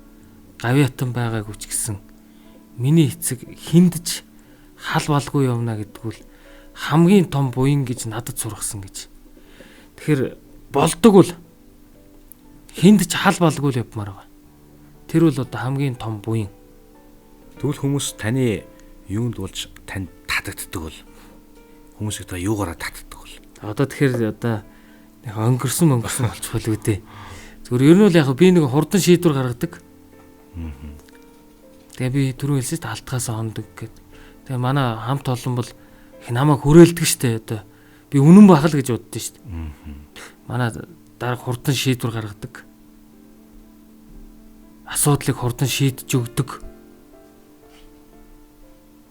S2: гавьяатан байгаагүй ч гэсэн миний эцэг хиндэж хал балгүй явна гэдгүүл хамгийн том буян гэж надад сургасан гэж. Тэгэхээр болдог бол хиндэж хал балгүй л явмаар байгаа. Тэр бол одоо хамгийн том буян.
S1: Тэгвэл хүмүүс таны юунд болж танд татагддаг бол хүмүүс одоо юугаараа татдаг бол?
S2: Одоо тэгэхээр одоо яг өнгөрсөн болчих болов үү дээ. Зүгээр ер нь бол яг би нэг хурдан шийдвэр гаргадаг. Тэгээ би түрүү хэлсэн шүү дээ алтгаас ондог гэд. Тэгээ манай хамт олон бол их намайг хүрээлдэг штэ одоо. Би үнэн бахал гэж боддоо штэ. Манай дарга хурдан шийдвэр гаргадаг. Асуудлыг хурдан шийдэж өгдөг.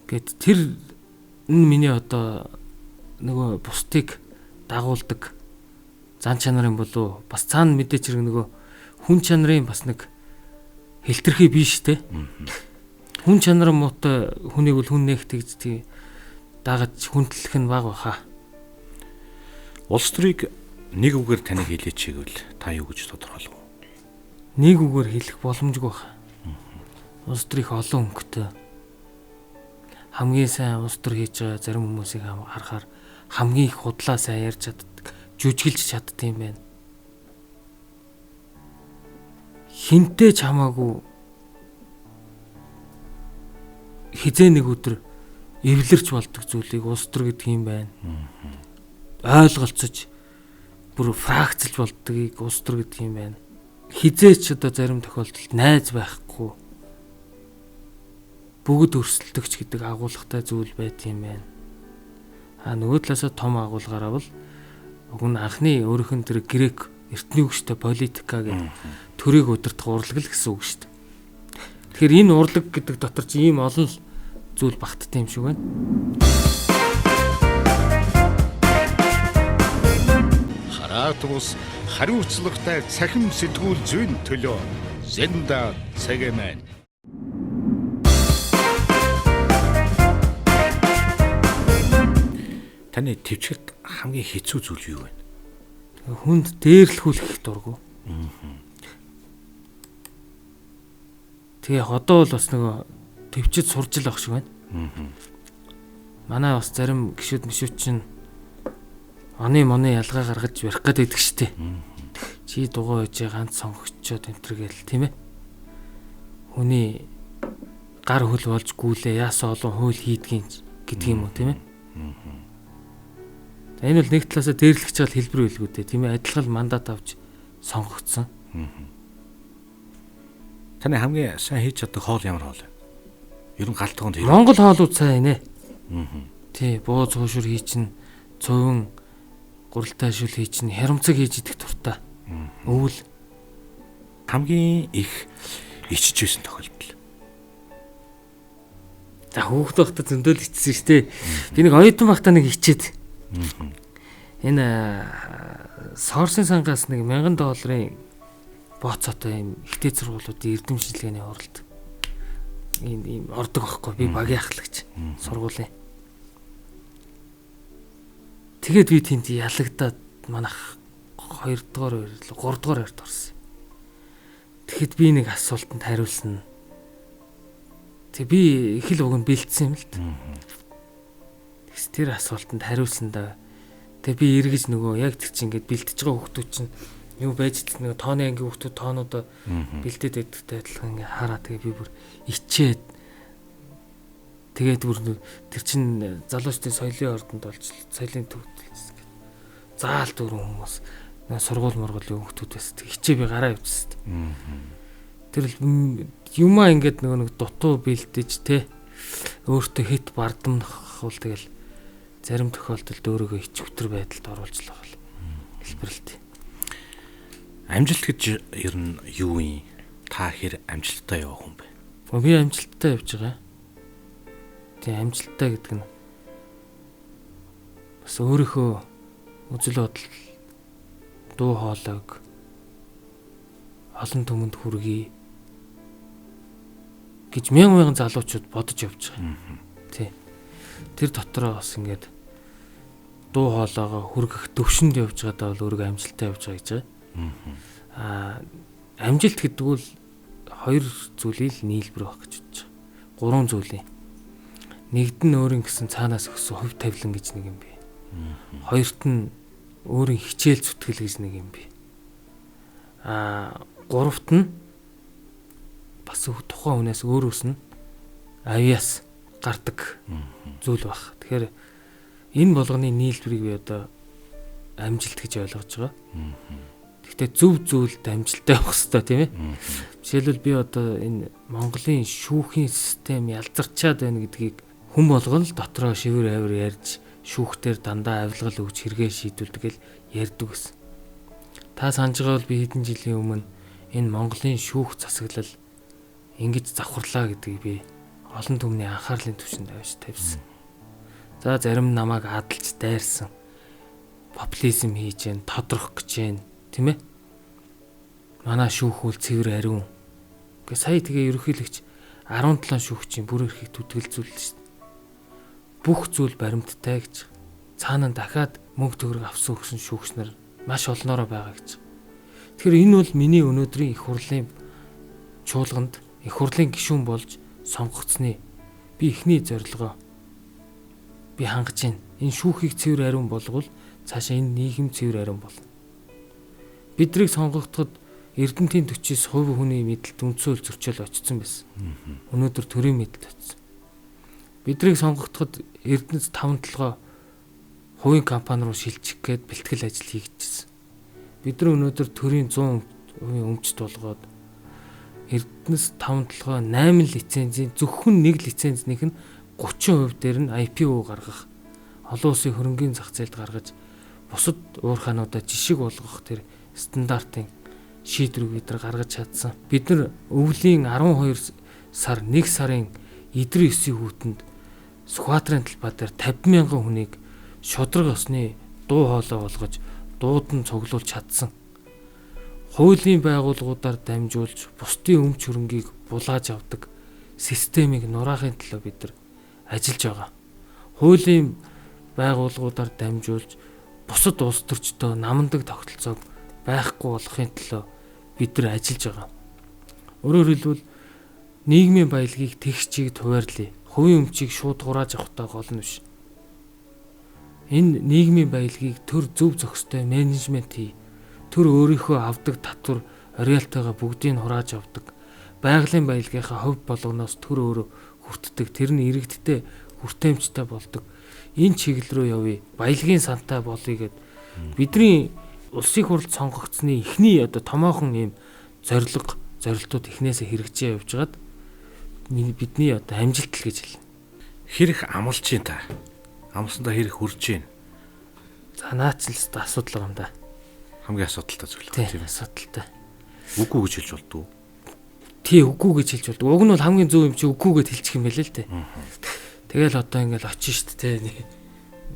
S2: Гэт тэр энэ миний одоо нөгөө бусдыг дагуулдаг зан чанарын болов бас цаана мэдээч хэрэг нөгөө хүн чанарын бас нэг хэлтэрхий биш те. Хүн чанар муутай хүнийг бол хүн нэгтгэж тий дагаж хүндлэх нь баг баха.
S1: Улс төрийг нэг үгээр таныг хэлээч гэвэл та юу гэж тодорхойлов?
S2: Нэг үгээр хэлэх боломжгүй баха. Улс төр их олон өнгөтэй. Хамгийн сайн улс төр хийж байгаа зарим хүмүүсийг харахаар хамгийн их худлаа сайн ярьж чаддаг, жүжиглж чаддаг юм байна. Хинтээ ч хамаагүй хизээ нэг өдөр эвлэрч болдог зүйлийг улс төр гэдэг юм байна. Ойлголцож бүр фракцлж болдгийг улс төр гэдэг юм байна. Хизээч одоо зарим тохиолдолд найз байхгүй бүгд өрсөлдөгч гэдэг агуулгатай зүйл байт юм байна. Нөгөө талаасаа том агуулгаараа бол уг нь анхны өөрийнх нь тэр грек эртний үгштэй политика гэдэг төрийг удирдах урлаг л гэсэн үг шүү дээ. Тэгэхээр энэ урлаг гэдэг дотор чи ийм олон зүйл багттай юм шиг байна.
S3: Хараат ус хариуцлагатай цахим сэтгүүл зүйн төлөө зэнда цагэмэн.
S1: Таны төвчгөлд хамгийн хэцүү зүйл юу вэ?
S2: Хүнд дээрлэхүүлэх их дургу. Тэгээ одоо бол бас нөгөө төвчд сурж л ах шиг байна. Манай бас зарим гişүүд мишүүд чинь оны ялгаа гаргаж барих гэдэг штеп. Чи дугуй ээж ганц сонгогчоод энтергээл тийм ээ. Хүний гар хөл болж гүйлээ яасан олон хууль хийдгийг гэдэг юм уу тийм ээ. Энэ бол нэг талаасаа дээрлэгч гал хэлбэр байлгүй дээ тийм ээ. Адилхан мандат авч сонгогдсон.
S1: Таны хамгийн сайн хийж чаддаг хоол ямар хоол вэ? Ер нь галтгоонд хэрэг.
S2: Монгол хоолууд сайн нэ. Тий, бууз хуушур хий чин, цовын гуралтай шүл хий чин, хямцаг хийж идэх туртаа. Өвөл
S1: Хамгийн их ичж байсан тохиолдол.
S2: за хүүхэд байхдаа зөндөл ичсэн шүү дээ. Би нэг оюутан байхдаа нэг ичээд. Энэ Сорсын сангаас нэг $1000 бооцоотой юм ихтэй сургуулиудын эрдэм шилгээний хуралд. Ийм ордог байхгүй би багийн ахлагч сургуулийн. Тэгээд би тэнд ялагдаад манайх 2 дугаар байр л 3 дугаар байрт орсон. Тэгэхэд би нэг асуултанд хариулсан. Тэг би их л уг нь бэлдсэн юм л д. Тэгс тэр асуултанд хариулсан да. Тэг би эргэж нөгөө яг тэр чинь ингээд бэлтэж байгаа хүмүүс чинь юу байж л нэг тооны ангийн хүмүүс тоонуудаа бэлдээд байдагтай адилхан ингээд хараа тэгээ би бүр ичээд тэгээд бүр тэр чинь залуучдын соёлын ордонд болж соёлын төвд заалт өрөн хүмүүс сургууль мургуулийн хүмүүс байсан. Хичээ би гараа явчихсан. Тэр юмаа ингээд нэг дутуу бэлдэж те өөртөө хит бардамнах бол тэгэл зарим тохиолдолд өөрийгөө ичвтер байдалд оруулж л байгаа л хэлбэрлэлт.
S1: Амжилт гэж ер нь юу юм? Та хэр амжилттай явах хүн бэ?
S2: Би амжилттай явж байгаа. Тэгээ амжилттай гэдэг нь бас өөрийнхөө үзэл бодол дуу хоолойг олон түмэнд хүргэе гэж мянган залуучууд бодож явж байгаа. Тий. Тэр дотроо бас ингээд дуу хоолойгоо хүргэх төвшөнд явж байгаадаа бол өөрийгөө амжилттай явж байгаа гэж байгаа. Амжилт гэдэг бол 2 зүйлийг нийлбэр байх гэж бодож байгаа. 3 зүйлийн. Нэгд нь өөрийн гэсэн цаанаас өгсөн хувь тавилан гэж нэг юм бэ. Хоёрт нь өөрийн хичээл зүтгэл гэж нэг юм бэ. Гуравт нь бас тухайн хүнээс өөрөөс нь авьяас гардаг зүйл баг. Тэгэхээр энэ болгоны нийлбэрийг би одоо амжилт гэж ойлгож байгаа. Гэхдээ зөв зүйлд амжилттай явах хэрэгтэй тийм ээ. Жишээлбэл би одоо энэ Монголын шүүхийн систем ялзарчаад байна гэдгийг хүн болгон л дотроо шивэр авир ярьж шүүхтэр дандаа авилгал өгч хэрэгээ шийдүүлдэг л ярьдаг гэсэн. Та санаж байгаа бол би хэдэн жилийн өмнө энэ Монголын шүүх засаглал ингэж завхарлаа гэдгийг би олон түмний анхаарлын түвшинд тавьсан. За зарим намайг адалж дайрсан. Популизм хийж гэн, тодрох гэж гэн, тийм ээ? Манай шүүхүүл цэвэр ариун. Гэхдээ сая тэгээ ерөнхийлөгч 17 шүүгчийн бүр эрхийг түтгэлзүүллээ шүү дээ. Бүх зүйл баримттай гэж. Цаана дахиад мөнгө төгрөг авсан өгсөн шүүгч нар маш олноороо байгаа гэж. Тэгэхээр энэ бол миний өнөөдрийн их хурлын чуулганд их хурлын гишүүн болж сонгогдсны би эхний зорилгоо би хангаж байна. Энэ шүүхийг цэвэр ариун болгол цаашаа энэ нийгэм цэвэр ариун болно. Бидрийг сонгогдоход Эрдэнтийн 40-с хувь хүний мэдлэлд үндсөөл зөрчил очсон байсан. Өнөөдөр төрийн мэдлэлд очсон. Бидрийг сонгогдоход Эрдэнэс 5-7 хувийн компани руу шилжих гээд бэлтгэл ажил хийгдчихсэн. Бид нар өнөөдөр төрийн 100% өмчт болгоод Эрдэнэс 5-7 8 лицензийн зөвхөн нэг лицензийнх нь 30% дээр нь IPO гаргах, олон улсын хөрөнгийн зах зээлд гаргаж бусад уурхаануудаа жишг болгох тэр стандартын шийдвэрийг бид нар гаргаж чадсан. Бид нар өвлийн 12 сар 1 сарын эдрийн 9-ийн хүүтэнд Сүхбаатарын талбай дээр 50,000 хүнийг шудраг осны дуу хоолой болгож дуудан цуглуулж чадсан. Хуулийн байгууллагуудаар дамжуулж бусдын өмч хөрөнгийг булааж авдаг системийг нураахын төлөө бид нар ажиллаж байгаа. Хуулийн байгууллагуудаар дамжуулж бусад улс төрчдөө намандаг тогтолцоог байхгүй болохын төлөө бид нар ажиллаж байгаа. Өөрөөр хэлбэл нийгмийн баялагийг тэгш чиг хуваарлаа. Хувийн өмчийг шууд хурааж авахтай гол нь биш. Энэ нийгмийн баялагийг төр зөв зохистой менежмент хий. Төр өөрийнхөө авдаг татвар роялтигаа бүгдийг хурааж авдаг. Байгалийн баялагынхаа хувь болгоноос төр өөрөө хүртдэг. Тэр нь иргэдтэй хүртээмжтэй болдог. Энэ чиглэл рүү явъя. Баялагын сантай болъё гэд бидний улсын хурлд сонгогдсны эхний одоо томоохон ийм зорилго зорилтууд эхнээсээ хэрэгжиж явж байгаад бидний одоо амжилт л гэж хэлнэ.
S1: Хэрэг амлж чинь та. Амлсандаа хэрэг хүрж чинь.
S2: За наач л өстө асуудал байгаа юм да.
S1: Хамгийн асуудалтай зүйл
S2: Тийм асуудалтай.
S1: Үгүй гэж хэлж болдгоо.
S2: Тий үгүй гэж хэлж болдог. Уг нь бол хамгийн зөв юм чи үгүй гэж хэлчих юм байл л дээ. Тэгэл одоо ингээл очиж штт те.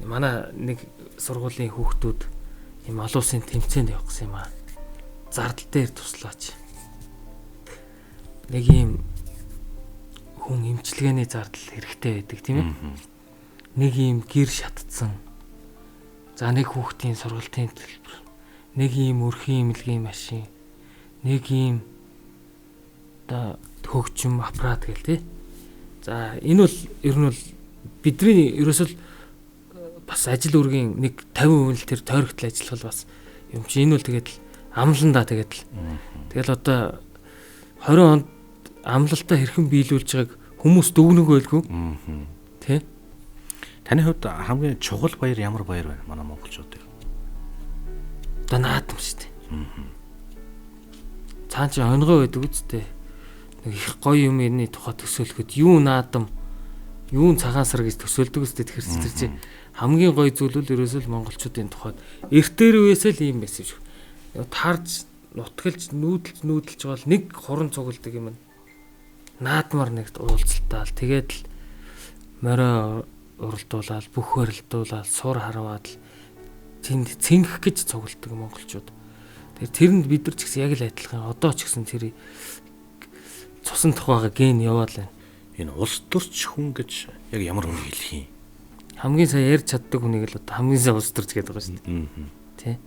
S2: Манай нэг сургуулийн хүүхдүүд ийм олон улсын тэмцээнд явах гэсэн юм аа. Зардал дээр туслаач. Нэг ийм хүн эмчилгээний зардал хэрэгтэй байдаг тийм ээ. Нэг ийм гэр шатцсан. За нэг хүүхдийн сургалтын төлбөр. Нэг ийм өрхийн эмнэлгийн машин. Нэг ийм одоо хөгжим аппарат гэл тий. За энэ бол ер нь бол бидний ерөөсөл бас ажил үргийн нэг 50% л тэр тойрогтол ажиллах бас юм чи энэ бол тэгээд амландаа тэгээд л. Тэгэл одоо 20 онд амлалтаа хэрхэн биелүүлж байгааг хүмүүс дүгнэг байлгүй. Тэ?
S1: Таны хувьд хамгийн чухал баяр ямар баяр байна манай монголчуудын?
S2: Одоо наадам шүү дээ. Цаан чи онгой байдаг үсттэй. Нэг их гоё юм энэ тухай төсөөлөхөд юу наадам, юу цагаан сар гэж төсөөлдөг үсттэй тэгэхээр чи хамгийн гоё зүйл бол ерөөсөө монголчуудын тухайд эртээр үесээ л юм байсан шүү. Тарж, нутгалж, нүүдэлж бол нэг хуран цугладаг юм. Наадмаар нэг уулзалтаал тэгээд л морой уралдуулаад бүх барилдуулаад сур харваад л тэнд цэнгэх гэж цугладаг монголчууд. Тэр нь бид нар ч гэсэн яг л адилхан одоо ч гэсэн тэр цусан тухайга ген яваал байна.
S1: Энэ улс төрч хүн гэж яг ямар хүн хэлэх юм?
S2: Хамгийн сайн ярьж чаддаг хүнийг л одоо хамгийн сайн улс төрч гэдэг байгаа шүү дээ. Тэ?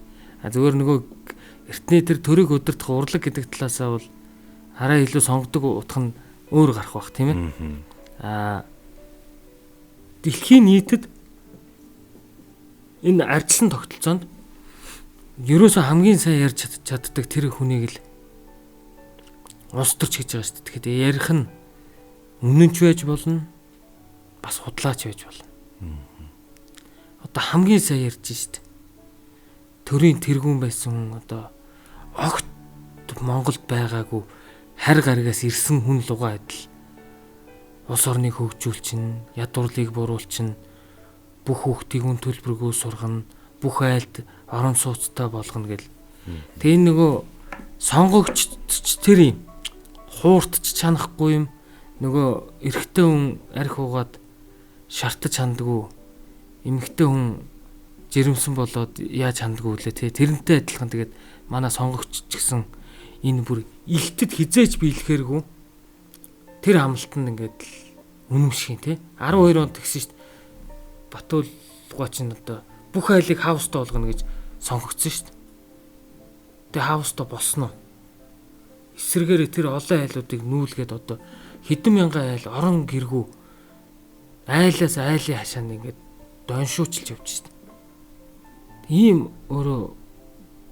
S2: А зүгээр нөгөө эртний тэр төрийг өдөртөх урлаг гэдэг талаасаа бол араа илүү сонгодог утга нь өөр гарах бах тийм ээ. А дэлхийн нийтэд энэ ардчилсан тогтолцоонд ерөөсөө хамгийн сайн ярьж чаддаг тэр хүнийг л улс төрч гэж байгаа шүү дээ. Тэгэхээр ярих нь үнэнч байж болно, бас худлаач байж болно. Одоо хамгийн сайн ярьж шүү дээ. Төрийн тэргүүн байсан одоо огт Монголд байгаагүй хар гаригаас ирсэн хүн лугаа адил улс орныг хөгжүүлчин, ядуурлыг буруулчин, бүх хүүхдийг үн төлбөргүй сургана, бүх айлд орон сууцтай болгоно гэл. Тэгээ нөгөө сонгогч тэр юм хууртч чанахгүй юм нөгөө эрэгтэй хүн арх угаад шартаж хандггүй эмэгтэй хүн жирэмсэн болоод яаж хандггүй лээ тий тэрнтэй адилхан тэгээд манай сонгогч ч гэсэн энэ бүр илтэд хизээж биелэхэргүй тэр амлалтанд ингээд үнэмшиг тий 12 онд тэгсэн шүү дээ Батулгой ч одоо бүх айлыг хаустай болгоно гэж сонгогдсон шүү дээ. Тэгээ хаустай болсон уу? Эсвэргээр тэр олон айлуудыг нүүлгээд одоо хэдэн мянган айл орон гэргүү айлаас айлын хашаанд ингээд доншуучлж явж шүү дээ. Ийм өөрөө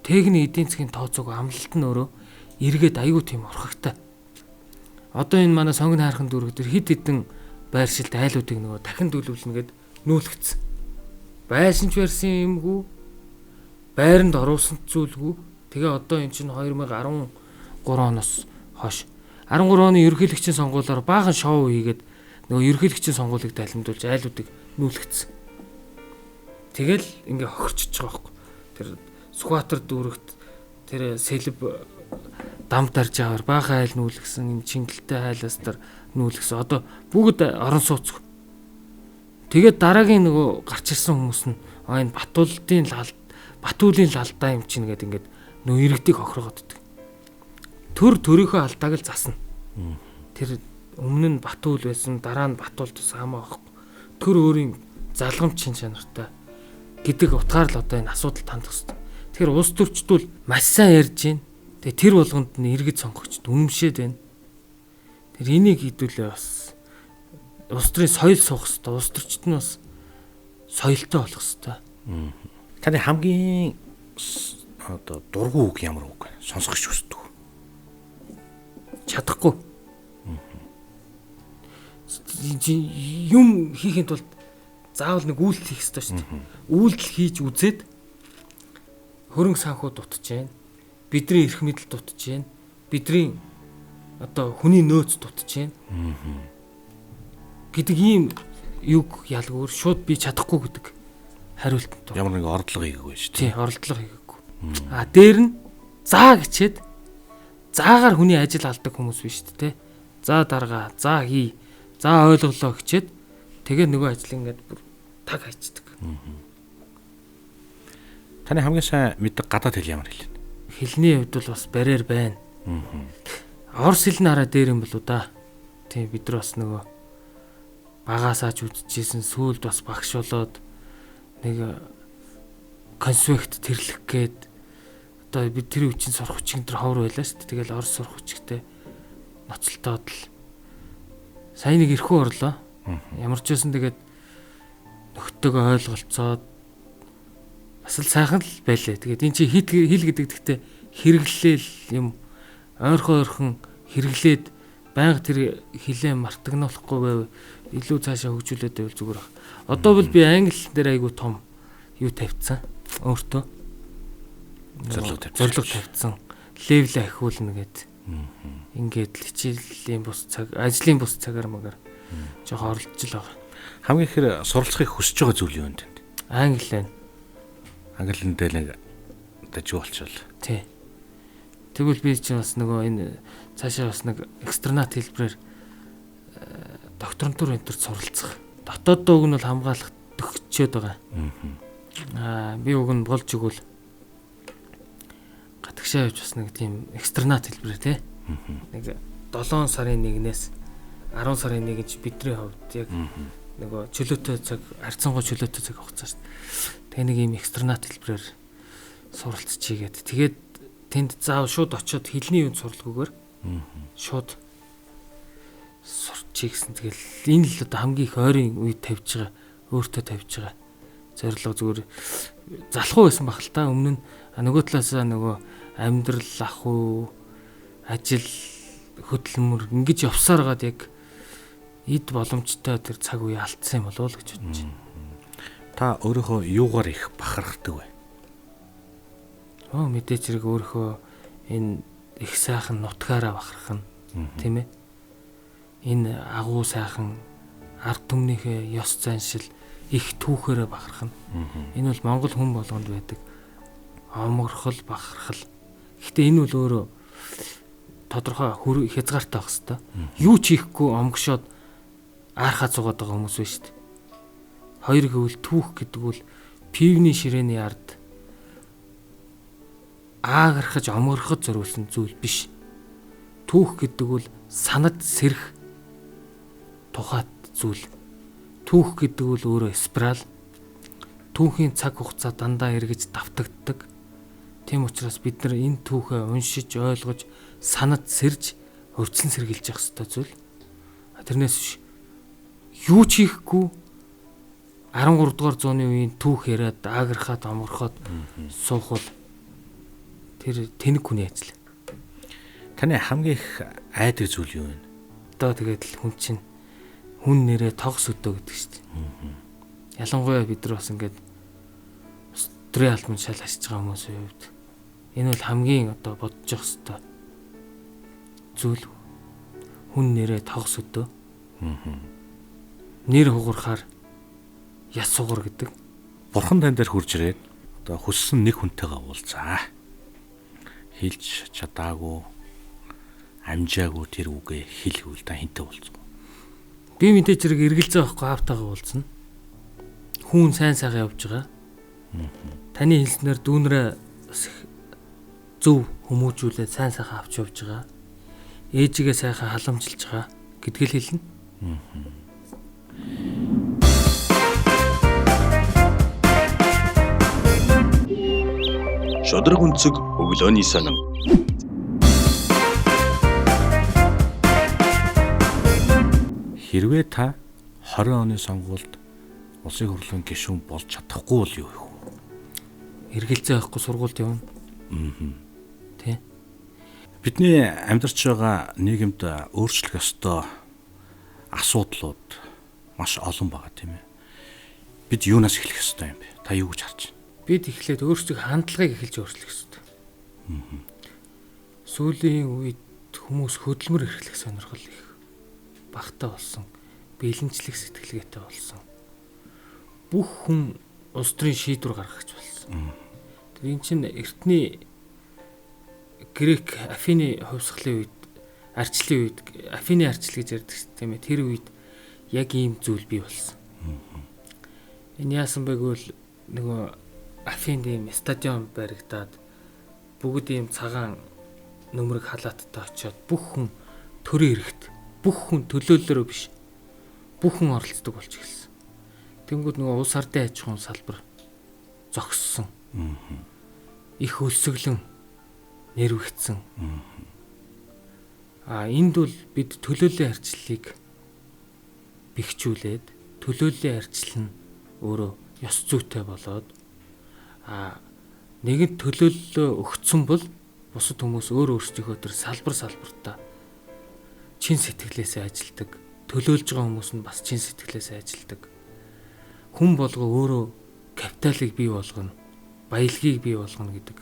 S2: техник эдийн засгийн тооцоог амлалт нь өөрөө эргээд аягүй тийм орхогтой. Одоо энэ манай сонгон хайрхан дүүрэг дээр хэд хэдэн байршилт айлуудыг нөгөө дахин дүүлүүлнэ гэд нүүлгэцсэн. Байшин ч барьсан юмгүй, байранд оруулсан зүйлгүй. Тэгээ одоо эн чинь 2013 оноос хойш 13 оны ерөнхийлөгчийн сонгуулиар баахан шоу хийгээд нөгөө ерөнхийлөгчийн сонгуулийг далимдуулж айлуудыг нүүлгэцсэн. Тэгэл ингээ хохирчиж байгаа байхгүй. Тэр Сүхбаатар дүүрэгт тэр сэлб дам тарж аваар баахан айл нүүлгсэн, юм чингэлтэй айлаас тэр нүүлгсэн. Одоо бүгд орон сууцгүй. Тэгээд дараагийн нөгөө гарч ирсэн хүмүүс нь энэ Батуулын лалдаа юм чинь гэдэг ингээд нөө иргэдийг хохиргооддаг. Төр төрийнхөө алдааг л засна. Тэр өмнө нь Батуул байсан, дараа нь Батуул тус хамаа байхгүй. Төр өөрийн залгамжийн чанартай гэдэг утгаар л одоо энэ асуудал тандах хэрэгтэй. Тэгэхээр улс төрчдүүл маш сайн ярьж байна. Тэгээ тэр болгонд нь иргэд сонгогчд үнэмшээд байна. Тэр энийг хэдүүлээ бас улс төрийн соёл суух хэрэгтэй. Улс төрчд нь бас соёлтой болох хэрэгтэй.
S1: Таны хамгийн одоо дургүй үг ямар үг сонсох хүсдэг?
S2: Чадахгүй. Юм хийхэд бол заавал нэг үйлдэл хийх хэрэгтэй шүү дээ. Үйлдэл хийж үзээд хөрөнгө санхүү дутж जैन. Бидний эрх мэдэл дутж जैन. Бидний одоо хүний нөөц дутж байна. Гэдэг ийм юг ялгуур шууд би чадахгүй гэдэг хариултанд.
S1: Ямар нэг ордлого хийгээгүй шүү дээ.
S2: Тий, оролдлого хийгээгүй. Дээр нь заа гэчээд заагаар хүний ажил алдаг хүмүүс биш шүү дээ. За дарга, за хий, за ойлголоо гэчээд тэгээ нөгөө ажил ингээд бүр таг хайцдаг.
S1: Таны хамгийн сайн мэддэг гадаад хэл ямар хэл вэ?
S2: Хэлний хувьд бол бас барьер байна. Орос хэл нараа дээр юм болоо да. Тийм бид нар бас нөгөө багаасаа ч үдчихсэн сүүлд бас багш болоод нэг конспект тэрлэх гээд одоо бид тэр үеийн сурах хүчин тэр ховор байлаа шүү дээ. Тэгэл орос сурах хүчтэй ноцолтоод л сайн нэг ирхүү орлоо. Ямар ч байсан тэгээд нөхдөөгөө ойлголцоод бас л сайхан л байлээ. Тэгээд эн чинь хэл гэдэг гэхдээ хэрэглээл юм ойрхон хэрэглээд байнга тэр хилээ мартагнуулахгүй байв илүү цаашаа хөгжүүлээд байвал зүгээр баг. Одоо бол би англи дээр айгу том юу тавьчихсан. Өөртөө зорилго тавьчихсан. Левел ахиулна гэд. Ингээд л хичээлийн бус цаг, ажлын бус цагаар магаар жоохон оролдож л байгаа.
S1: Хамгийн ихээр суралцахыг хүсэж байгаа зүйл юу вэ тэнд?
S2: Англи байна.
S1: Англиндээ нэг дажуулчвал.
S2: Тий. Тэгвэл би чинь бас нөгөө энэ цаашаа бас нэг экстранат хэлбэрээр докторантур энтерт суралцах. Дотоод дууг нь бол хамгаалах төгсчөөд байгаа. Би уг нь болж игэл гадагшаа явж бас нэг тийм экстранат хэлбэрээр тий. Нэг 7 сарын 1-ээс 10 сарын 1-нд бидний хувьд яг нөгөө чөлөөтэй цаг, харьцангуй чөлөөтэй цаг хугацаа шүү дээ. Тэгээ нэг юм экстранат хэлбэрээр суралцчихийгээд тэгээд тэнд заав шууд очиод хэлний үн суралгүйгээр шууд сурчих гэсэн. Тэгэл энэ л одоо хамгийн их ойрын үед тавьж байгаа, өөртөө тавьж байгаа зорилго зүгээр залхуу байсан баг л та. Өмнө нь нөгөө талаасаа нөгөө амьдрал ах уу, ажил хөдөлмөр ингэж явсаар гад яг эд боломжтой тэр цаг үе алдсан юм болов уу гэж бодож байна.
S1: Та өөрийнхөө юугаар их бахархдаг вэ?
S2: Мэдээч хэрэг өөрийнхөө энэ их сайхан нутгаараа бахархна, тийм ээ. Энэ агуу сайхан ард түмнийхээ ёс заншил их түүхээрээ бахархна. Энэ бол Монгол хүн болгонд байдаг омгорхол, бахархал. Гэхдээ энэ бол өөрөө тодорхой хязгаартай байх хэвээр. Юу ч хийхгүй омгшоод аархаа цугаад байгаа хүмүүс байна шүү дээ. Хоёр гэвэл түүх гэдэг бол пивний ширээний ард аагархаж омгорхож зориулсан зүйл биш. Түүх гэдэг бол санад сэрэх тухайд зүйл. Түүх гэдэг бол өөрөө спираль. Түүхийн цаг хугацаа дандаа эргэж давтагддаг. Тийм учраас бид нар энэ түүхээ уншиж, ойлгож, санад сэрж, өрцөн сэргийлж явах ёстой зүйл. Тэрнээс биш юу ч хийхгүй 13 дугаар зууны үеийн түүх яриад аагархаад омгорхоод суухвал тэр тэнэг хүний ажил.
S1: Таны хамгийн их айдаг зүйл юу вэ?
S2: Одоо тэгээд л хүн чинь хүн нэрээ тогс өдөө гэдэг шүү дээ. Ялангуяа бид нар бас ингээд өстрийн албан шал ашиж байгаа хүмүүсийн хувьд энэ бол хамгийн одоо бодож явах ёстой зүйл. Хүн нэрээ тогс өдөө. Нэр хугарахаар яс сугар гэдэг.
S1: Бурхан тань дээр хурж ирээд одоо хүссэн нэг хүнтэйгээ уулзаа. Хэлж чадаагүй, амжаагүй тэр үгээ хэлгүүл та хинтээ уулзах.
S2: Би мэдээж хэрэг эргэлзээ байхгүй аавтайгаа уулзна. Хүн сайн сайхан явж байгаа. Таны хэлснээр дүүнрээ зөв хүмүүжүүлээд сайн сайхан авч явж байгаа. Ээжигээ сайхан халамжилж байгаа гэдгийг хэлнэ.
S4: Шодрог өнцөг өглөөний сонин.
S1: Хэрвээ та 20 оны сонгуульд улсын хурлын гишүүн болж чадахгүй бол юу вэ?
S2: Эргэлзээ авахгүй сургуульд явна. Тэ.
S1: Бидний амьдарч байгаа нийгэмд өөрчлөх ёстой асуудлууд маш олон байгаа тийм ээ. Бид юунаас эхлэх ёстой юм бэ? Та юу гэж харж байна?
S2: Бид эхлээд өөрсдөө хандлагыг эхэлж өөрчлөх ёстой. Сүүлийн үед хүмүүс хөдөлмөр эрхлэх сонирхол их багтаа болсон. Бэлэнчлэх сэтгэлгээтэй болсон. Бүх хүн улс төрийн шийдвэр гаргахч болсон. Тэр эн чинь эртний Грек Афины хувьсгалын үед, арчлын үед, Афины арчил гэж ярьдаг тийм ээ. Тэр үед яг ийм зүйл бий болсон. Энэ яасан бэ гэвэл нөгөө Афинд ийм стадион баригдаад бүгд ийм цагаан нөмрөг халааттай очиод бүх хүн төрийн эрэхт, бүх хүн төлөөллөөрөө биш. Бүх хүн оролцдог болж эхэлсэн. Тэнгүүд нөгөө улс ардын аж ахуйн салбар зогссон. Их өлсгөлэн нэрвэгдсэн. Энд бол бид төлөөллийн арчлалыг бэхжүүлээд төлөөллийн арчлал нь өөрөө ёс зүйтэй болоод нэгэн төлөөллөө өгсөн бол бусад хүмүүс өөрсдийнхөө төр салбартаа чин сэтгэлээсээ ажилдаг. Төлөөлж байгаа хүмүүс нь бас чин сэтгэлээсээ ажилдаг. Хүн болго өөрөө капиталыг бий болгоно, баялагийг бий болгоно гэдэг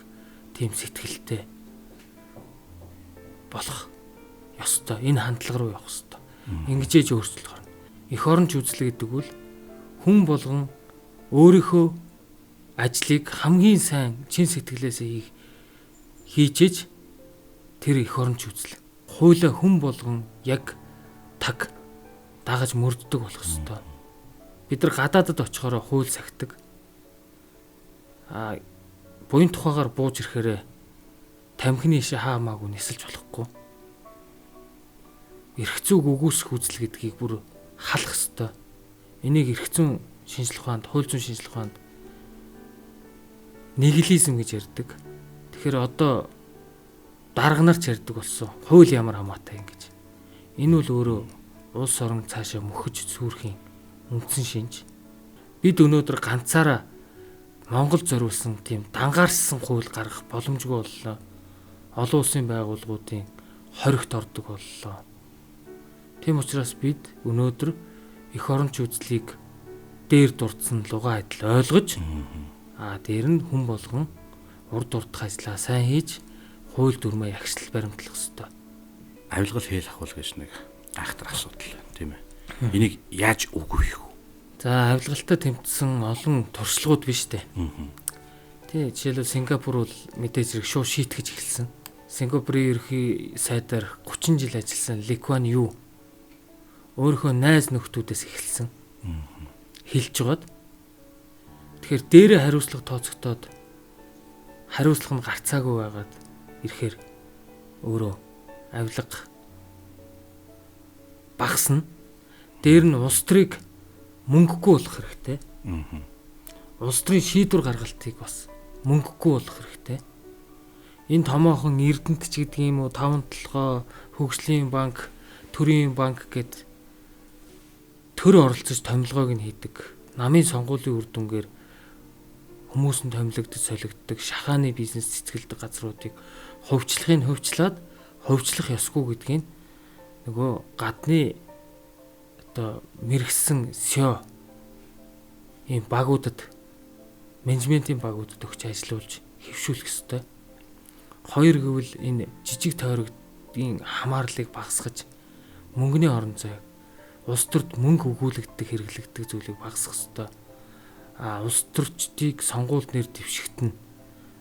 S2: тийм сэтгэлтэй болох ёстой. Энэ хандлага руу явах ёстой. Ингэж өөрчлөлт гарна. Эх оронч үзлэг гэдэг бол хүн болгон өөрийнхөө ажлыг хамгийн сайн чин сэтгэлээсээ хийжээж тэр эх оронч үзлэг. Хуулиа хүн болгон яг таг дагаж мөрддөг болох ёстой. Бид нар гадаадад очихоор хууль сахидаг. Буян тухайгаар бууж ирэхээр тамхины ишээ хаамаагүй нисэлж болохгүй. Эрх зүйг үгүйсэх үзэл гэдгийг бүр халах ёстой. Энийг эрх зүйн шинжилгээ ухаанд, хууль зүйн шинжилгээ ухаанд нигилизм гэж ярьдаг. Тэгэхээр одоо дарга нар ч ярьдаг болсон. Хууль ямар хамаатай юм гэж. Энэ бол өөрөө улс орон цаашаа мөхөж сүрхийн үндсэн шинж. Бид өнөөдөр ганцаараа Монгол зориулсан тийм дангаарсан хууль гаргах боломжгүй боллоо. Олон улсын байгууллагуудын хоригт ордог боллоо. Тийм учраас бид өнөөдөр эх оронч үзлийг дээр дурдсан лугаа адил ойлгож дээр нь хүн болгон урд урдах ажлаа сайн хийж хууль дүрмээ ягшлал баримтлах ёстой.
S1: Авилгал хэл ахвал гэж нэг айхтар асуудал тийм ээ. Энийг яаж үгүйх вэ?
S2: За авилгалтай тэмцсэн олон туршлагууд биш үү? Тий, жишээлбэл Сингапур бол мэдээж зэрэг шууд шийтгэж эхэлсэн. Сингапурын ерөнхий сайдаар 30 жил ажилласан Ли Куан Ю өөрийнхөө найз нөхдүүдээс эхэлсэн. Хэлж жагаад. Тэгэхээр дээрээ хариуцлага тооцогдоод хариуцлага нь гарцаагүй байгаад ирэхээр өөрөө авилга багасна. Дээр нь улс төрийг мөнгөгүй болох хэрэгтэй. Улс төрийн шийдвэр гаргалтыг бас мөнгөгүй болох хэрэгтэй. Энэ томоохон Эрдэнэт ч гэдэг юм уу, таван толгой, хөгжлийн банк, төрийн банк гэд төр оролцож томилгоог нь хийдэг. Намын сонгуулийн үр дүнгээр хүмүүс нь томилогдож солигддог, шахааны бизнес цэцгэлдэг газруудыг хувьчлахыг хувьчлаад хувьчлах ёсгүй гэдгийг нөгөө гадны одоо мэрэгсэн СЕО ийм багуудад менежментийн багуудад өгч ажилуулж хэвшүүлэх ёстой. Хоёр гэвэл энэ жижиг тойрогдын хамаарлыг багасгаж мөнгөний орон зай улс төрд мөнгө өгүүлэгдэх хэрэглэгдэх зүйлийг багасгах ёстой. Улс төрчдийг сонгуульд нэр дэвшигт нь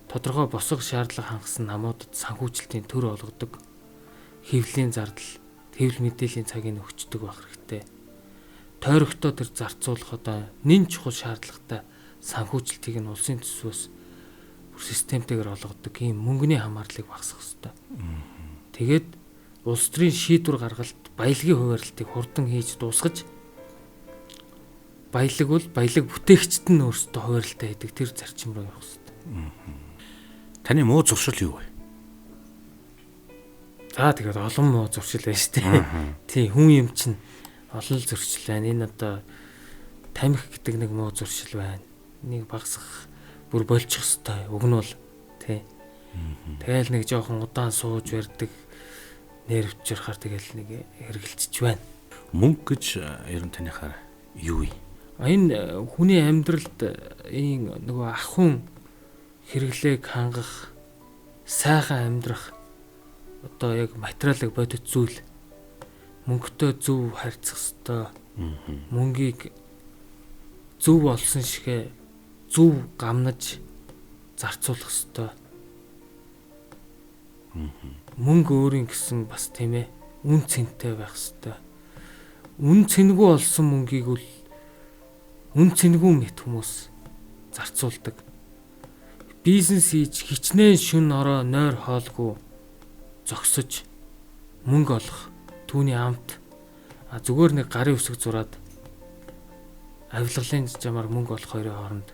S2: тодорхой босго шаардлага хангасан намуудад санхүүжилтийн төр олгодог. Хэвлэлийн зардал, хэвлэл мэдээллийн цагийг өгчдөг байх хэрэгтэй. Тойрогтоо тэр зарцуулах одоо нэн чухал шаардлагатай санхүүжилтийг нь улсын төсвөөс бүр системтэйгээр олгодог ийм мөнгөний хамаарлыг багасгах ёстой. Тэгээд улс төрийн шийдвэр гаргалт, баялагын хуваарлтыг хурдан хийж дуусгаж баялаг бол баялаг бүтээгчд нь өөрсдөө хуваарлтаа хийдэг тэр зарчим руу явах ёстой.
S1: Таны муу зуршил юу вэ?
S2: За тэгээд олон муу зуршил байна шүү дээ. Тий, хүн юм чинь олон л зуршил байна. Энэ одоо тамхи гэдэг нэг муу зуршил байна. Нэг багасгах бүр болчих ёстой. Уг нь бол тий. Тэгэл нэг жоохон удаан сууж барьдаг нервчрахаар тэгэл нэг хэргэлцэж байна.
S1: Мөнгө гэж ер нь таныхаар юу вэ?
S2: Энэ хүний амьдралд ийм нөгөө ахын хэрэглээг хангах, сайхан амьдрах одоо яг материалыг бодит зүйл мөнгөтэй зөв харьцах ёстой. Мөнгийг зөв олсон шигэ зөв гамнаж зарцуулах ёстой. Мөнгө өөрийн гэсэн бас тийм ээ үн цэнтэй байх ёстой. Үн цэнгүй олсон мөнгийг бол үн цэнгүй мэт хүмүүс зарцуулдаг. Бизнес хийж хичнээн шүн ороо нойр хоолгүй зогсож мөнгө олох түүний амт зүгээр нэг гарын үсэг зураад авилгалын замаар мөнгө олох хоёрын хооронд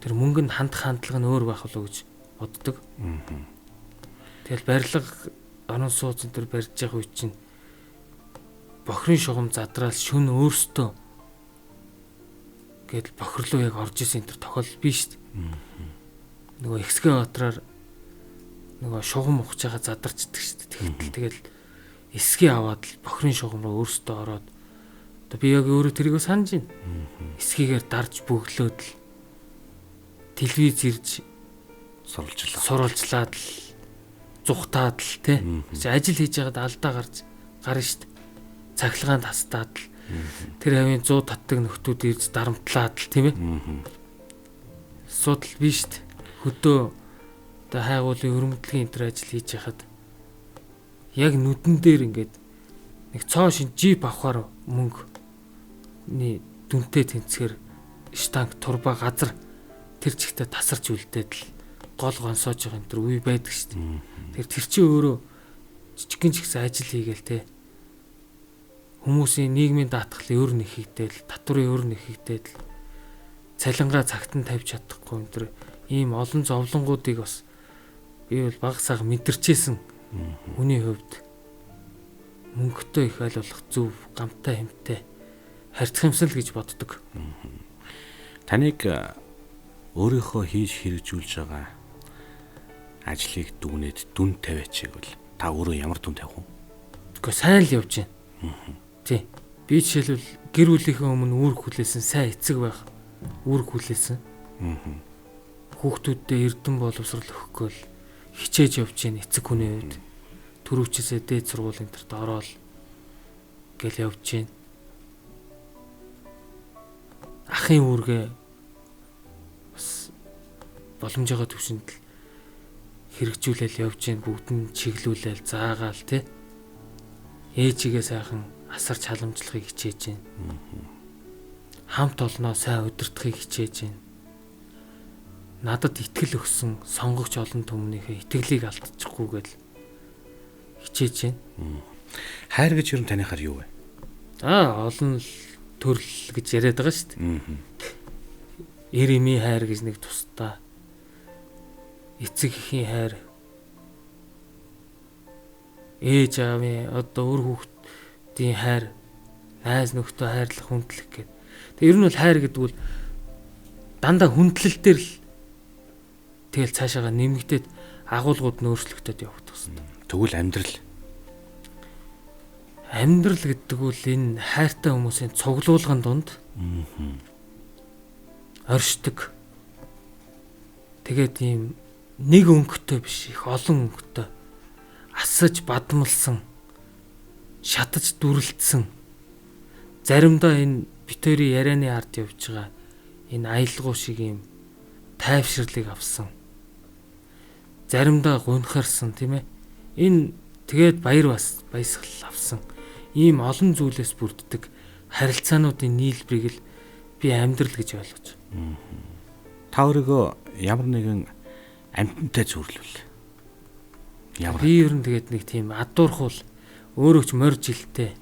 S2: тэр мөнгөнд хандах хандлага нь өөр байх болов гэж боддог. Тэгэл барилга орон сууцн төр барьж байгаа үе чинь бохрын шугам задраал шүн өөртөө гэдэл бохирлоо яг орж исэн тэр тохиолдол биш шүү дээ. Нөгөө ихсгээ отроор нөгөө шугам ухаж байгаа задарчдаг шүү дээ. Тэгэл эсгээ аваад л бохрын шугам руу өөртөө ороод одоо би яг өөрөө тэрийг санаж байна. Эсгийгээр дарж бөглөөд л телевиз ирж сурвалжлаад л зүхтаад л тий. Ажил хийж байгаад алдаа гарч гарна шүү дээ. Цахилгаан тастаад л тэр хавийн 100 татдаг нөхдүүд ирж дарамтлаад л тийм ээ. Асуудал биш шүү дээ. Хөдөө одоо хайгуулын өрөмдлөгийн энэ төр ажил хийж байхад яг нүдэн дээр ингээд нэг цоо шин жип авахаар мөнгөний дүнтэй тэнцгээр штанг турба газар тэр чигтээ тасарч үлдээд л гол гонсоож байгаа энэ төр үе байдаг шүү дээ. Тэр чинь өөрөө жижигхэн ч ихсэн ажил хийгээл те. Хүмүүсийн нийгмийн даатгалын өр нэхийгдээл, татврын өр нэхийгдээл цалингаа цагт нь тавьж чадахгүй энэ төр ийм олон зовлонгуудыг бас би бол баг саг мэдэрчээсэн. Хүний хувьд мөнгөтэй их айл болох зөв, гамтай хэмтэй харьцах юмсал гэж боддог.
S1: Таныг өөрийнхөө хийж хэрэгжүүлж байгаа ажлыг дүгнээд дүн тавиач гэвэл та өөрөө ямар дүн тавих вэ?
S2: Гэхдээ сайн л явж байна. Тий. Би жишээлбэл гэр бүлийнхээ өмнө үүрэг хүлээсэн сайн эцэг байх. Үүрэг хүлээсэн. Хүүхдүүддээ эрдэм боловсрол өгөхгүй л хичээж явж байна эцэг хүний үед. Төрөвчсээ дээд сургуулийн төрт ороод гэл явж байна. Ахын үүргээ бас боломжтой төвшөнд л хэрэгжүүлэл явж байна. Бүгд нь чиглүүлэл заагаал тий. Ээжигээ сайхан асарч халамжлахыг хичээж байна. Хамт олноо сайн удирдахыг хичээж байна. Надад итгэл өгсөн сонгогч олон түмнийхээ итгэлийг алдчихгүй гэл хичээж байна.
S1: Хайр гэж юу танихаар юу вэ?
S2: Олон төрөл гэж яриад байгаа шүү дээ. Эреми хайр гэж нэг тусдаа. Эцэг эхийн хайр. Ээж аавын одоо өр хүүхдийн хайр, найз нөхдөд хайрлах хүндлэх гэдэг. Тэг ер нь бол хайр гэдэг бол дандаа хүндлэл дээр л тэгэл цаашаага нэмэгдээд агуулгууд нь өөрчлөгдөд явагдах гэсэн.
S1: Тэгвэл
S2: амьдрал гэдэг бол энэ хайртай хүмүүсийн цуглуулган донд оршдог. Тэгээд ийм нэг өнгөтэй биш их олон өнгөтэй асаж бадмалсан, шатаж дүрлэлтсэн. Заримдаа энэ битүүрийн ярианы ард явж байгаа энэ аялгау шиг ийм тайвширлыг авсан. Заримдаа гунхарсан тийм ээ. Энэ тэгээд баяр баясгал авсан. Ийм олон зүйлээс бүрддэг харилцаануудын нийлбэрийг л би амьдрал гэж ойлгож.
S1: Та өөрийгөө ямар нэгэн амьтантай зөвлөвл.
S2: Би ер нь тэгээд нэг тийм адуурхуул өөрөө ч морь жилтэй.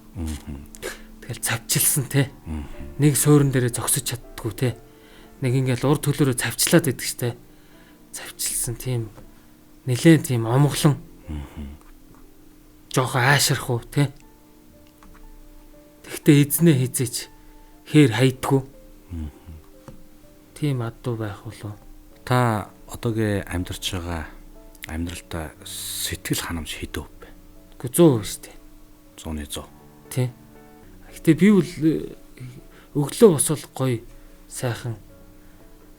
S2: Тэгэл цавчилсан те. Нэг суурин дээрээ зогсож чаддгүй те. Нэг ингээл урд төлөөрөө цавчлаад идэх штэ. Цавчилсан тийм нэлээд тийм омглон. Жохо аашрах уу те. Тэгтээ эзнээ хизээч хээр хайдггүй. Тийм адуу байх болов.
S1: Та одоогийн амьдарч байгаа амьдралдаа сэтгэл ханамж хэдөө вэ?
S2: Гэхдээ 100% штэ.
S1: 100%.
S2: Тий. Гэтэ би бол өглөө босвол гоё сайхан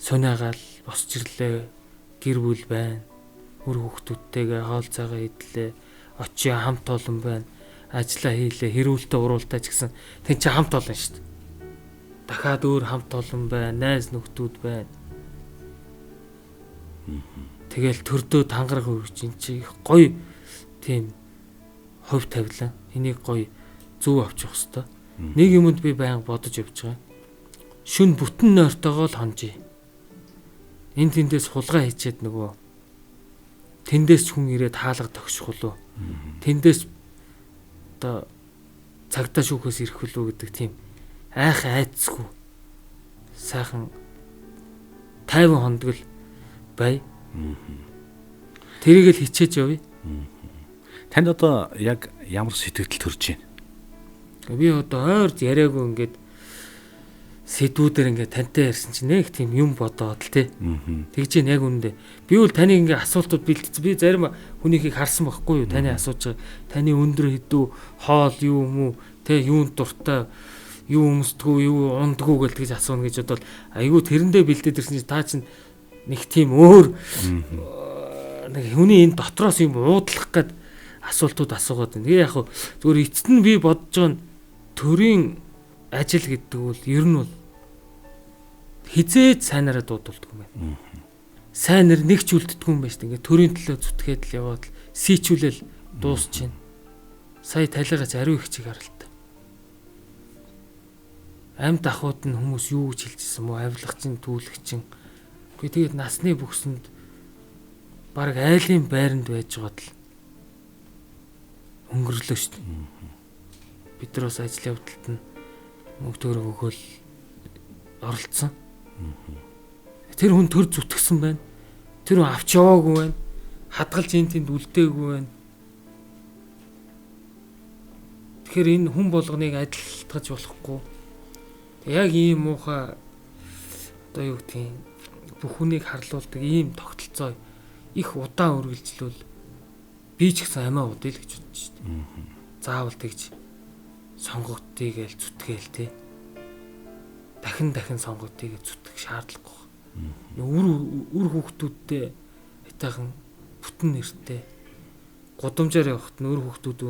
S2: сониагаал босч ирлээ. Гэр бүл байна. Өр хүүхдүүдтэйгээ хоол цаагаа идлээ. очио хамт олон байна. Ажлаа хийлээ, хэрүүлтэ уруултаа ч гэсэн тэн чи хамт олон шүү дээ. Дахиад өөр хамт олон байна, найз нөхдүүд байна. Тэгэл төрдөө тангараг үргэж ин чи гоё тийм хувь тавилан. Энийг гоё зөв авчих хэвээр. Нэг юмд би байнга бодож явж байгаа. Шүн бүтэн нойртойгоо л хонжий. Энд тэндээс хулгай хийчихэд нөгөө тэндээс ч хүн ирээд хаалга тогших уу. Тэндээс одоо цагтаа шүүхээс ирэх үлээ гэдэг тийм айх айцгүй сайхан 50 хондгол бай. Тэрийг л хичээж явъя.
S1: Танд одоо яг ямар сэтгэл төрж байна?
S2: Би одоо ойрд яриаггүй ингээд сэдвүүдээр ингээд тантай ярьсан чинь нэг тийм юм бодоод л тий. Тэгж чинь яг үнэндээ би бол таныг ингээд асуултууд бэлдсэн. Би зарим хүнийхийг харсан байхгүй юу? Таны асууж байгаа. Таны өндөр хэдүү хоол юу юм уу? Тэ юунд дуртай юу өмсдгүү юу ундгүү гэл тэгж асууна гэж бодвол айгүй тэрэндээ бэлдээд ирсэн чинь та чинь нэг тийм өөр нэг хүний энэ дотроос юм уудлах гээд асуултууд асуугаад байна. Тэгээ яг хөө зүгээр эцэст нь би бодож байгаа нь төрийн ажил гэдэг бол ер нь бол хизээд сайнараа дуудулдаг юм байна. Сайнэр нэг ч үлддэггүй юм байна шүү дээ. Ингээ төрийн төлөө зүтгээд л яваад л сийчүүлэл дуусч байна. Сая талигаач ариу их чиг харалтай. Амьд ахуйд нь хүмүүс юу гэж хэлжсэн мó авилгачин түүлэгчин. Гэхдээ тэгээд насны бүхсэнд баг айлын байранд байж байгаад л өнгөрлөө шүү дээ. Бид нар бас ажил явдалд нь мөнгө төгрөг өгөөл оролцсон. Тэр хүн төр зүтгэсэн байна. Тэр хүн авч яваагүй байна. Хадгалж энэ тэнд үлдээгүй байна. Тэгэхээр энэ хүн болгоныг адилтгаж болохгүй. Яг ийм муухай одоо юу гэдгийг бүх хүнийг харлуулдаг ийм тогтолцоо их удаан үргэлжлүүл би ч гэсэн амиа удъя л гэж бодож шүү дээ. Заавал тэгж сонгогдтыг л зүтгээл те. Дахин сонгогдтыг зүтгэх шаардлагагүй. Үр хүүхдүүдтэй айтайхан бүтэн нэртэй гудамжаар явахт нь үр хүүхдүүд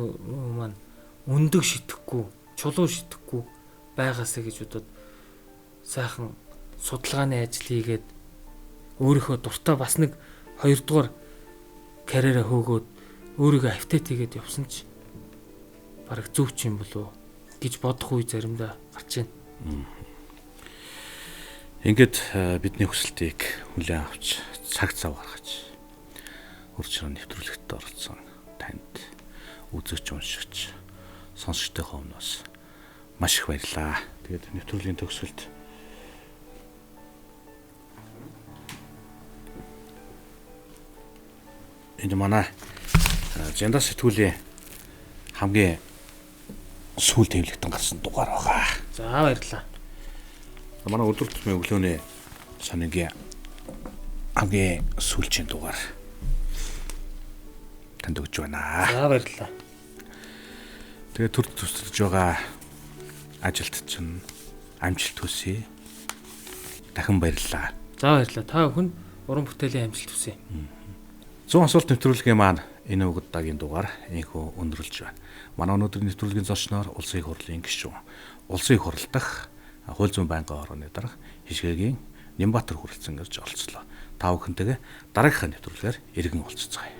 S2: маань өндөг шитгэхгүй, чулуу шитгэхгүй байгаасаа гэж бодоод сайхан судалгааны ажил хийгээд өөрийнхөө дуртай бас нэг 2 дугаар карьераа хөөгөөд өөрийгөө авторитет хийгээд явсан ч бараг зөв ч юм болов гэж бодох үе заримдаа гарч байна.
S1: Ингээд бидний хүсэлтийг хүлээн авч цаг зав гаргаж урьдчилан нэвтрүүлэгт оролцсон танд үзэгч уншигч сонсогчдын өмнөөс маш их баярлалаа. Тэгээд нэвтрүүлгийн төгсгөлд энэ манай Зянда сэтгүүлийн хамгийн сүүл төвлөгтөн гарсан дугаар байгаа.
S2: За баярлалаа.
S1: Манай өдөр тутмын өглөөний сонигийн хамгийн сүүлчийн дугаар танд өгч байна.
S2: За баярлалаа.
S1: Тэгээд төр тусалж байгаа ажилт чинь амжилт хүсье. Дахин баярлалаа.
S2: За баярлалаа. Та бүхэн уран бүтээлийн амжилт хүсье.
S1: 100 асуулт нэвтрүүлгийн маань энэ удаагийн дугаар энхүү өндөрлж байна. Манай өнөөдрийн нэвтрүүлгийн зочноор улсын их хурлын гишүүн, улсын их хурл дахь хууль зүйн байнгын орооны дарга Хишгээгийн Нямбатар хүрэлцэн ирж оролцлоо. Та бүхэнтэйгээ дараагийнхаа нэвтрүүлгээр иргэн уулзцгаая.